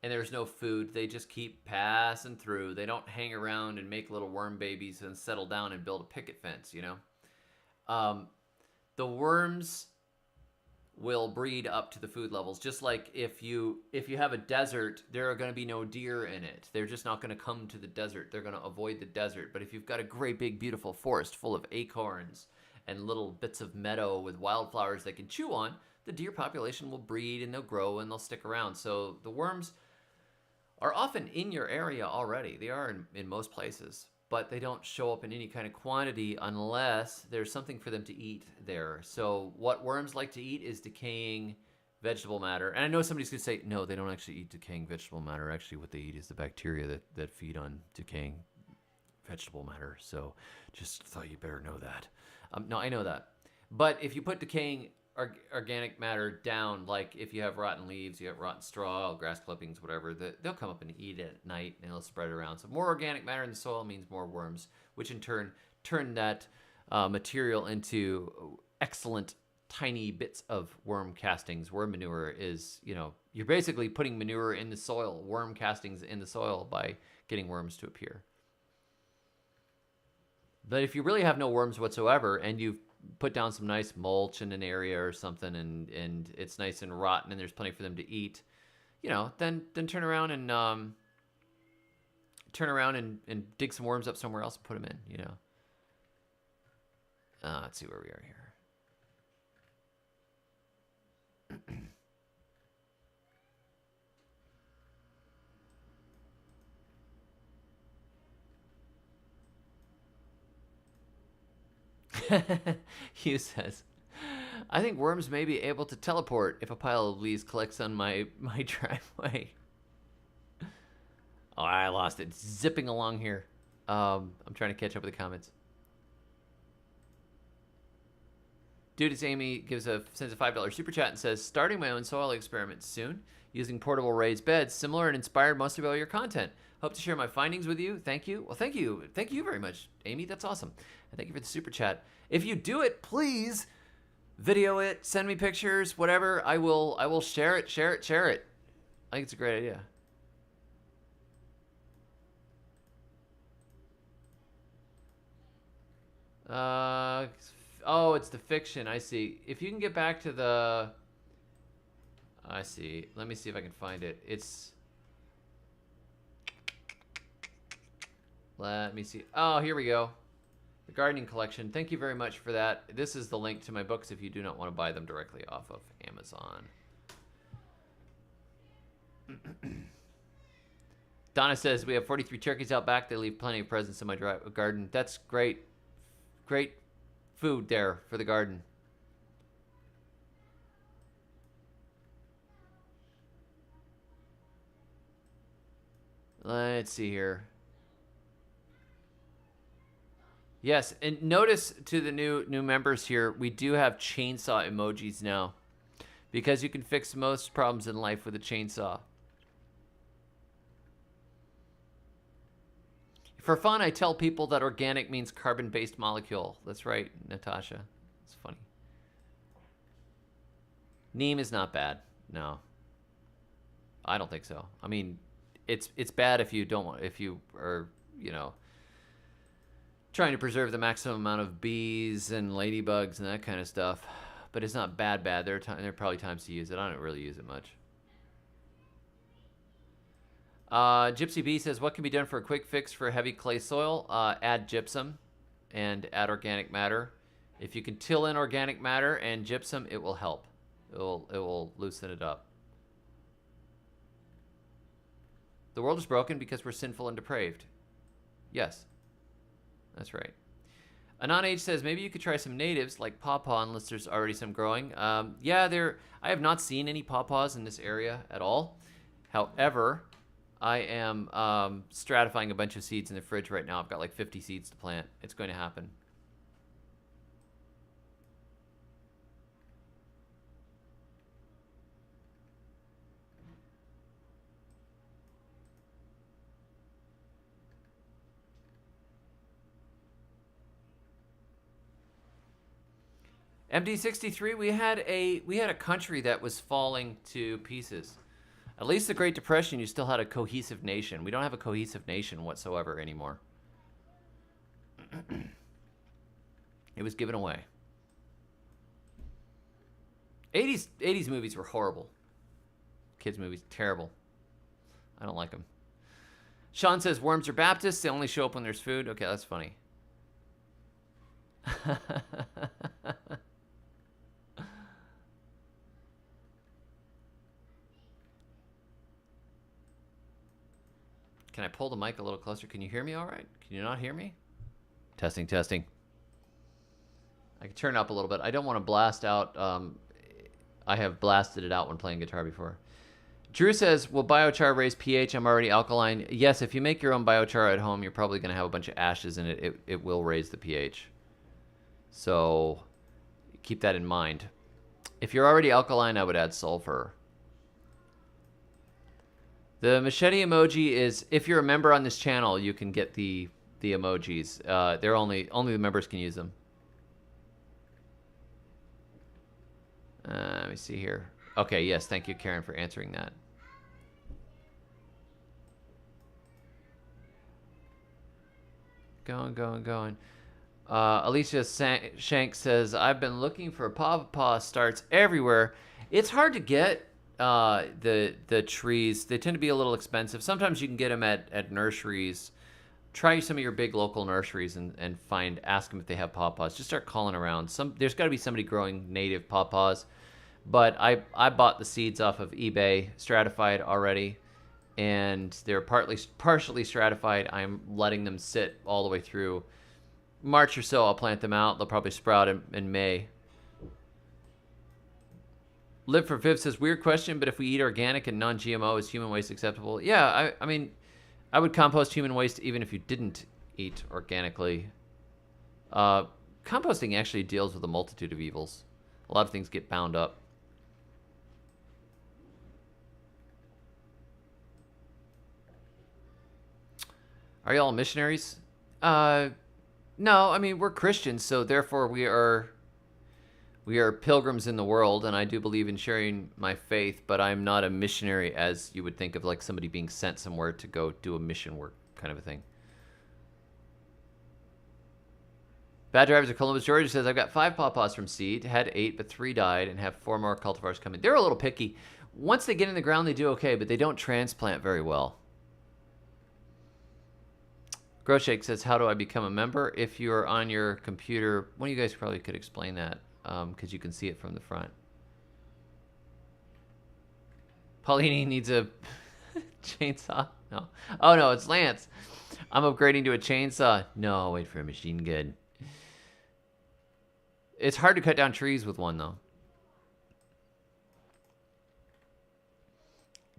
and there's no food, they just keep passing through. They don't hang around and make little worm babies and settle down and build a picket fence, The worms will breed up to the food levels. Just like if you have a desert, there are going to be no deer in it. They're just not going to come to the desert. They're going to avoid the desert. But if you've got a great big beautiful forest full of acorns and little bits of meadow with wildflowers they can chew on, the deer population will breed and they'll grow and they'll stick around. So the worms are often in your area already. They are in most places, but they don't show up in any kind of quantity unless there's something for them to eat there. So what worms like to eat is decaying vegetable matter. And I know somebody's going to say, no, they don't actually eat decaying vegetable matter. Actually, what they eat is the bacteria that feed on decaying vegetable matter. So just thought you better know that. No, I know that. But if you put decaying organic matter down, like if you have rotten leaves, you have rotten straw, grass clippings, whatever, they'll come up and eat it at night and they'll spread it around. So more organic matter in the soil means more worms, which in turn turn that material into excellent tiny bits of worm castings. Worm manure is, you're basically putting manure in the soil, worm castings in the soil by getting worms to appear. But if you really have no worms whatsoever and you've put down some nice mulch in an area or something and it's nice and rotten and there's plenty for them to eat, you know, then turn around and dig some worms up somewhere else and put them in, you know. Let's see where we are here. Hugh says, I think worms may be able to teleport if a pile of leaves collects on my driveway. Oh, I lost it. It's zipping along here. I'm trying to catch up with the comments. Dude, it's Amy sends a $5 super chat and says, starting my own soil experiments soon using portable raised beds, similar and inspired most of all your content. Hope to share my findings with you. Thank you. Well, thank you very much, Amy. That's awesome. And thank you for the super chat. If you do it, please video it, send me pictures, whatever. I will share it. I think it's a great idea. Oh, it's the fiction. I see. If you can get back to the... I see. Let me see if I can find it. Let me see. Oh, here we go. The gardening collection. Thank you very much for that. This is the link to my books if you do not want to buy them directly off of Amazon. Donna says, we have 43 turkeys out back. They leave plenty of presents in my garden. That's great. Great food there for the garden. Let's see here. Yes, and notice to the new members here, we do have chainsaw emojis now, because you can fix most problems in life with a chainsaw. For fun, I tell people that organic means carbon-based molecule. That's right, Natasha. It's funny. Neem is not bad. No. I don't think so. I mean, it's bad if you are, you know, trying to preserve the maximum amount of bees and ladybugs and that kind of stuff. But it's not bad. There are probably times to use it. I don't really use it much. Gypsy B says, what can be done for a quick fix for heavy clay soil? Add gypsum and add organic matter. If you can till in organic matter and gypsum, it will help. It will loosen it up. The world is broken because we're sinful and depraved. Yes, that's right. Anon H says, maybe you could try some natives like pawpaw unless there's already some growing. Yeah, I have not seen any pawpaws in this area at all. However, I am stratifying a bunch of seeds in the fridge right now. I've got like 50 seeds to plant. It's going to happen. MD63, we had a country that was falling to pieces. At least the Great Depression, you still had a cohesive nation. We don't have a cohesive nation whatsoever anymore. It was given away. 80s movies were horrible. Kids movies, terrible. I don't like them. Sean says, worms are Baptists. They only show up when there's food. Okay, that's funny. Can I pull the mic a little closer? Can you hear me all right? Can you not hear me? Testing, testing. I can turn it up a little bit. I don't want to blast out. I have blasted it out when playing guitar before. Drew says, will biochar raise pH? I'm already alkaline. Yes, if you make your own biochar at home, you're probably going to have a bunch of ashes in it. It will raise the pH. So keep that in mind. If you're already alkaline, I would add sulfur. The machete emoji is, if you're a member on this channel, you can get the emojis. They're only the members can use them. Let me see here. Okay, yes, thank you, Karen, for answering that. Going. Alicia Shank says, I've been looking for pawpaw starts everywhere. It's hard to get the trees. They tend to be a little expensive. Sometimes you can get them at nurseries. Try some of your big local nurseries and ask them if they have pawpaws. Just start calling around. There's got to be somebody growing native pawpaws. But I bought the seeds off of eBay, stratified already, and they're partially stratified. I'm letting them sit all the way through March or so. I'll plant them out. They'll probably sprout in May. Live for Viv says, weird question, but if we eat organic and non-GMO, is human waste acceptable? Yeah, I mean, I would compost human waste even if you didn't eat organically. Composting actually deals with a multitude of evils. A lot of things get bound up. Are y'all missionaries? No, I mean, we're Christians, so therefore we are pilgrims in the world, and I do believe in sharing my faith, but I'm not a missionary as you would think of, like somebody being sent somewhere to go do a mission work kind of a thing. Bad Drivers of Columbus, Georgia says, I've got 5 pawpaws from seed, had 8, but 3 died, and have 4 more cultivars coming. They're a little picky. Once they get in the ground, they do okay, but they don't transplant very well. Growshake says, how do I become a member? If you're on your computer, one of you guys probably could explain that, because you can see it from the front. Paulini needs a chainsaw? No. Oh, no, it's Lance. I'm upgrading to a chainsaw. No, wait for a machine gun. It's hard to cut down trees with one, though.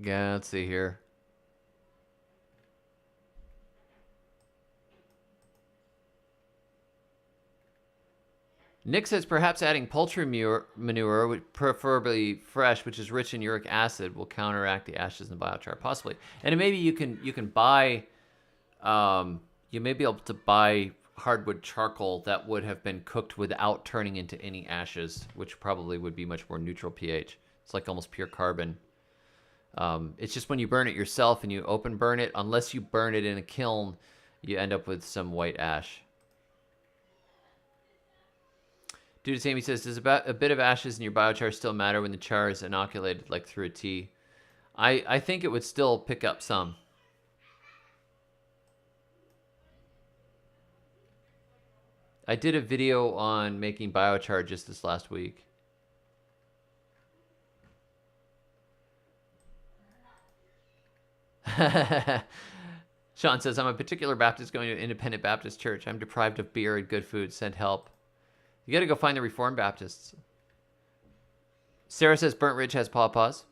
Yeah, let's see here. Nick says perhaps adding poultry manure, preferably fresh, which is rich in uric acid, will counteract the ashes in the biochar, possibly. And maybe you can buy, you may be able to buy hardwood charcoal that would have been cooked without turning into any ashes, which probably would be much more neutral pH. It's like almost pure carbon. It's just when you burn it yourself and you open burn it, unless you burn it in a kiln, you end up with some white ash. Dude Sammy says, does about a bit of ashes in your biochar still matter when the char is inoculated, like through a tea? I think it would still pick up some. I did a video on making biochar just this last week. Sean says, I'm a particular Baptist going to an independent Baptist church. I'm deprived of beer and good food. Send help. You got to go find the Reformed Baptists. Sarah says Burnt Ridge has pawpaws.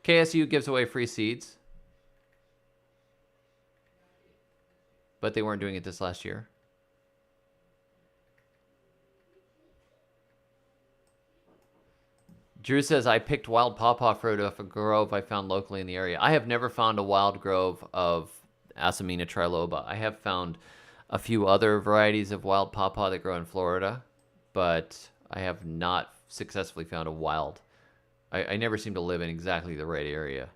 KSU gives away free seeds. But they weren't doing it this last year. Drew says, I picked wild pawpaw fruit off a grove I found locally in the area. I have never found a wild grove of Asamina triloba. I have found a few other varieties of wild pawpaw that grow in Florida, but I have not successfully found a wild. I never seem to live in exactly the right area.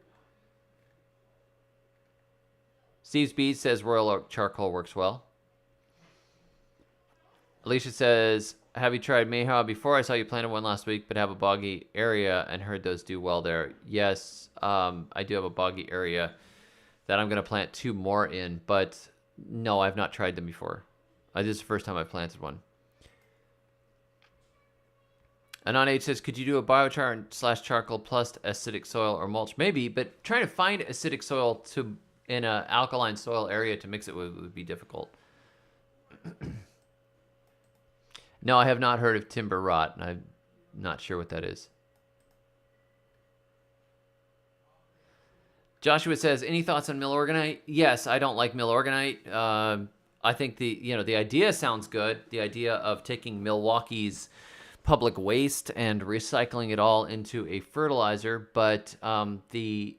Steve Speed says Royal Oak charcoal works well. Alicia says, have you tried Mayhaw before? I saw you planted one last week, but have a boggy area and heard those do well there. Yes, I do have a boggy area that I'm going to plant 2 more in, but no, I've not tried them before. This is the first time I've planted one. Anon H says, could you do a biochar / charcoal plus acidic soil or mulch? Maybe, but trying to find acidic soil in an alkaline soil area to mix it with would be difficult. No, I have not heard of timber rot, and I'm not sure what that is. Joshua says, any thoughts on Milorganite? Yes, I don't like Milorganite. I think the idea sounds good. The idea of taking Milwaukee's public waste and recycling it all into a fertilizer, but the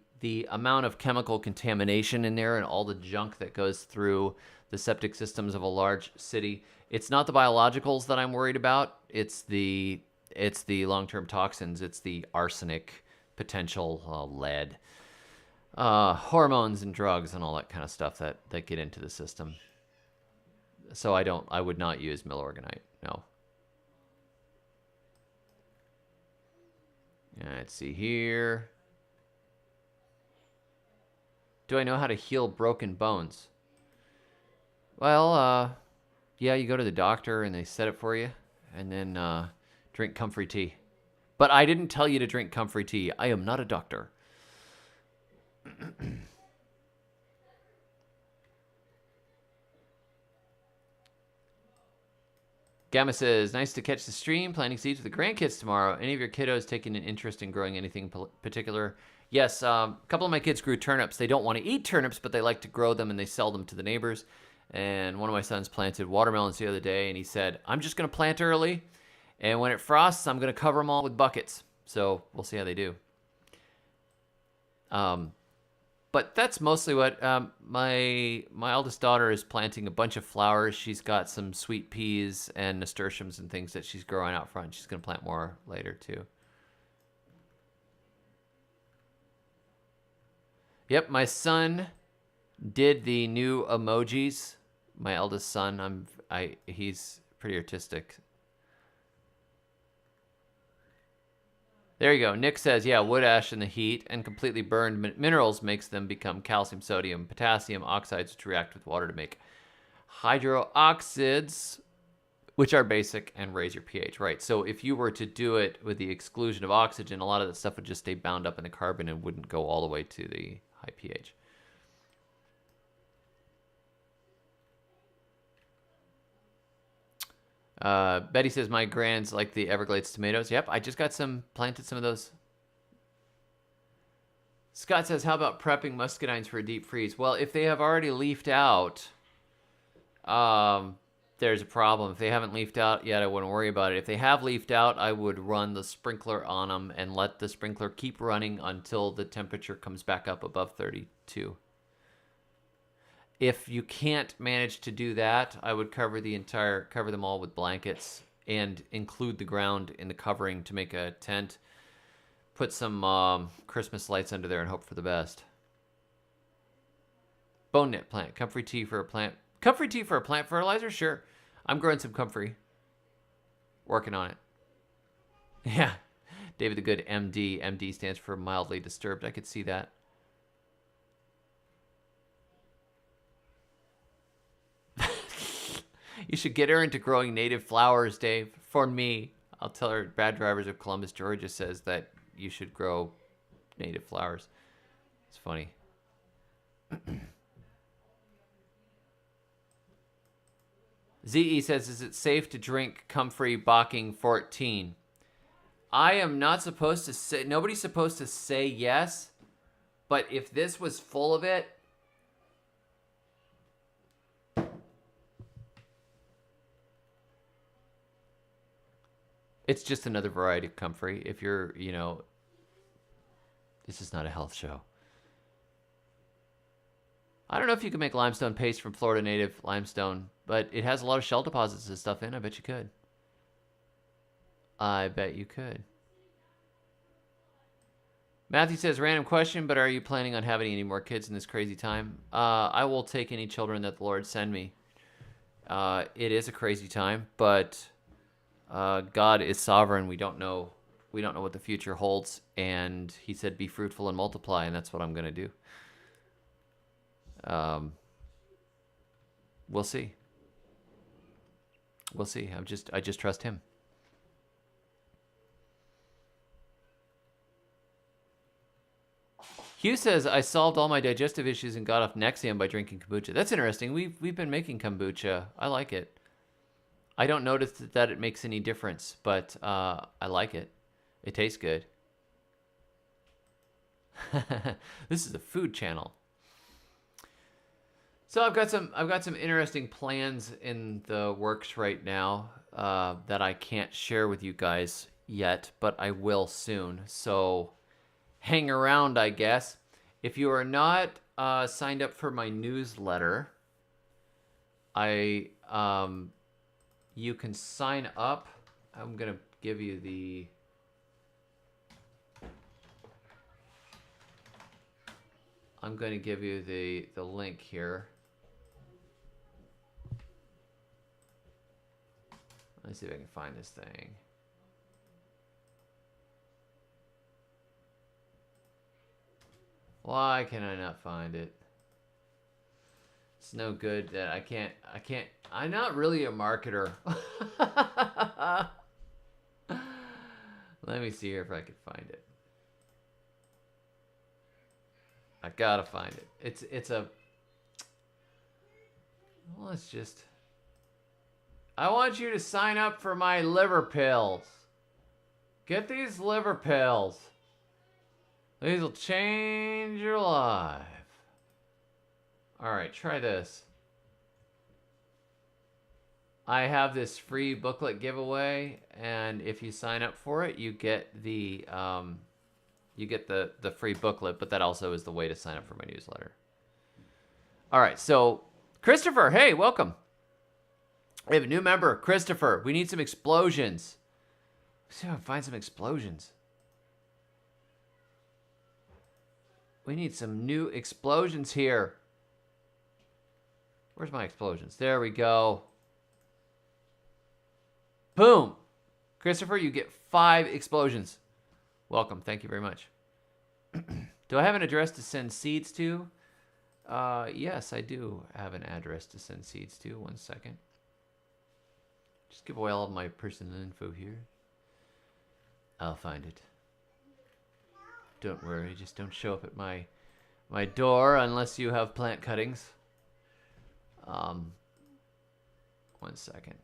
amount of chemical contamination in there and all the junk that goes through the septic systems of a large city. It's not the biologicals that I'm worried about. It's the long-term toxins. It's the arsenic, potential lead, hormones and drugs and all that kind of stuff that get into the system. So I would not use millorganite. No. Let's see here. Do I know how to heal broken bones? Well, yeah, you go to the doctor and they set it for you, and then drink comfrey tea. But I didn't tell you to drink comfrey tea. I am not a doctor. Gamma says, nice to catch the stream. Planting seeds with the grandkids tomorrow. Any of your kiddos taking an interest in growing anything particular? Yes, a couple of my kids grew turnips. They don't want to eat turnips, but they like to grow them and they sell them to the neighbors. And one of my sons planted watermelons the other day, and he said, I'm just going to plant early, and when it frosts, I'm going to cover them all with buckets. So we'll see how they do. But that's mostly what my eldest daughter is planting a bunch of flowers. She's got some sweet peas and nasturtiums and things that she's growing out front. She's going to plant more later too. Yep, my son did the new emojis. My eldest son, he's pretty artistic. There you go. Nick says, yeah, wood ash in the heat and completely burned minerals makes them become calcium, sodium, potassium oxides, which react with water to make hydroxides, which are basic and raise your pH. Right. So if you were to do it with the exclusion of oxygen, a lot of that stuff would just stay bound up in the carbon and wouldn't go all the way to the high pH. Betty says, my grands like the Everglades tomatoes. Yep, I just got planted some of those. Scott says, how about prepping muscadines for a deep freeze? Well, if they have already leafed out, there's a problem. If they haven't leafed out yet, I wouldn't worry about it. If they have leafed out, I would run the sprinkler on them and let the sprinkler keep running until the temperature comes back up above 32. If you can't manage to do that, I would cover them all with blankets and include the ground in the covering to make a tent. Put some Christmas lights under there and hope for the best. Bone knit plant. Comfrey tea for a plant. Comfrey tea for a plant fertilizer? Sure. I'm growing some comfrey. Working on it. Yeah. David the Good, MD. MD stands for mildly disturbed. I could see that. You should get her into growing native flowers, Dave. For me, I'll tell her. Bad Drivers of Columbus, Georgia says that you should grow native flowers. It's funny. ZE says, is it safe to drink comfrey Bocking 14? I am not supposed to say, nobody's supposed to say yes, but if this was full of it, it's just another variety of comfrey. If you're, this is not a health show. I don't know if you can make limestone paste from Florida native limestone, but it has a lot of shell deposits and stuff in. I bet you could. I bet you could. Matthew says, random question, but are you planning on having any more kids in this crazy time? I will take any children that the Lord send me. It is a crazy time, but God is sovereign. We don't know what the future holds, and He said, "Be fruitful and multiply," and that's what I'm going to do. We'll see. We'll see. I just trust Him. Hugh says, I solved all my digestive issues and got off Nexium by drinking kombucha. That's interesting. We've been making kombucha. I like it. I don't notice that it makes any difference, but I like it. It tastes good. This is a food channel. So I've got some interesting plans in the works right now that I can't share with you guys yet, but I will soon. So hang around, I guess. If you are not signed up for my newsletter, you can sign up. I'm gonna give you the link here. Let's see if I can find this thing. Why can I not find it? It's no good that I can't, I'm not really a marketer. Let me see here if I can find it. I gotta find it. It's a, well, it's just, I want you to sign up for my liver pills. Get these liver pills. These will change your life. All right, try this. I have this free booklet giveaway, and if you sign up for it, you get the free booklet, but that also is the way to sign up for my newsletter. All right, so Christopher, hey, welcome. We have a new member, Christopher. We need some explosions. Let's see if I can find some explosions. We need some new explosions here. Where's my explosions? There we go. Boom. Christopher, you get 5 explosions. Welcome. Thank you very much. Do I have an address to send seeds to? Yes, I do have an address to send seeds to. 1 second. Just give away all of my personal info here. I'll find it. Don't worry, just don't show up at my door unless you have plant cuttings. 1 second.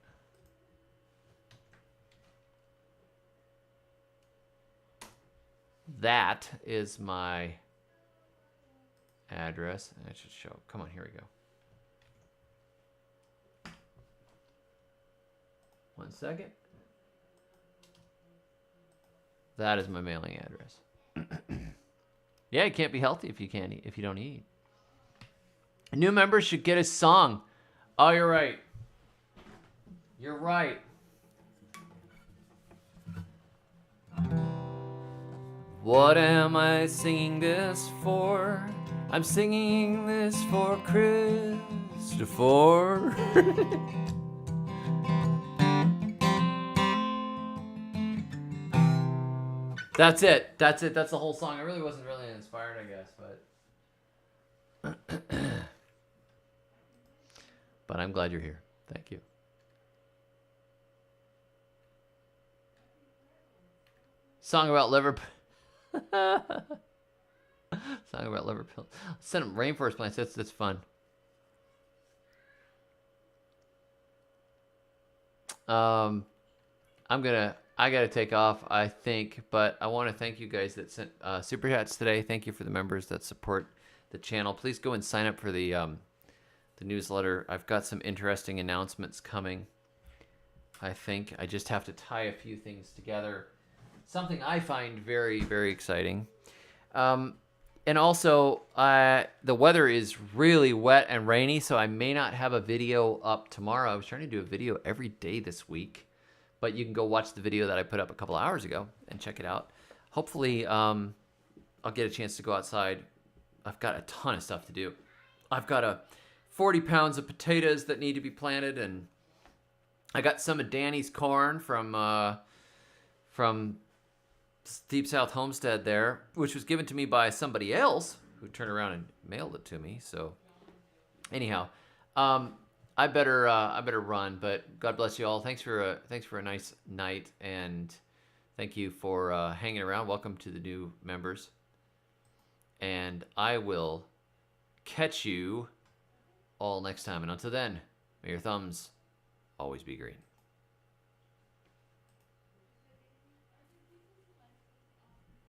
That is my address. And it should show. Come on, here we go. 1 second. That is my mailing address. Yeah, you can't be healthy if you can't eat, if you don't eat. New members should get a song. Oh, you're right. You're right. What am I singing this for? I'm singing this for Christopher. That's it. That's it. That's the whole song. I really wasn't really inspired, I guess, but but I'm glad you're here. Thank you. Song about liver. Song about liver pills. Send them rainforest plants. That's fun. I gotta take off, I think, but I want to thank you guys that sent super chats today. Thank you for the members that support the channel. Please go and sign up for the newsletter. I've got some interesting announcements coming. I think I just have to tie a few things together. Something I find very, very exciting. And also, the weather is really wet and rainy, so I may not have a video up tomorrow. I was trying to do a video every day this week. But you can go watch the video that I put up a couple hours ago and check it out. Hopefully, I'll get a chance to go outside. I've got a ton of stuff to do. I've got 40 pounds of potatoes that need to be planted, and I got some of Danny's corn from Deep South Homestead there, which was given to me by somebody else who turned around and mailed it to me. So, anyhow, I better run, but God bless you all. Thanks for a nice night, and thank you for hanging around. Welcome to the new members, and I will catch you all next time. And until then, may your thumbs always be green.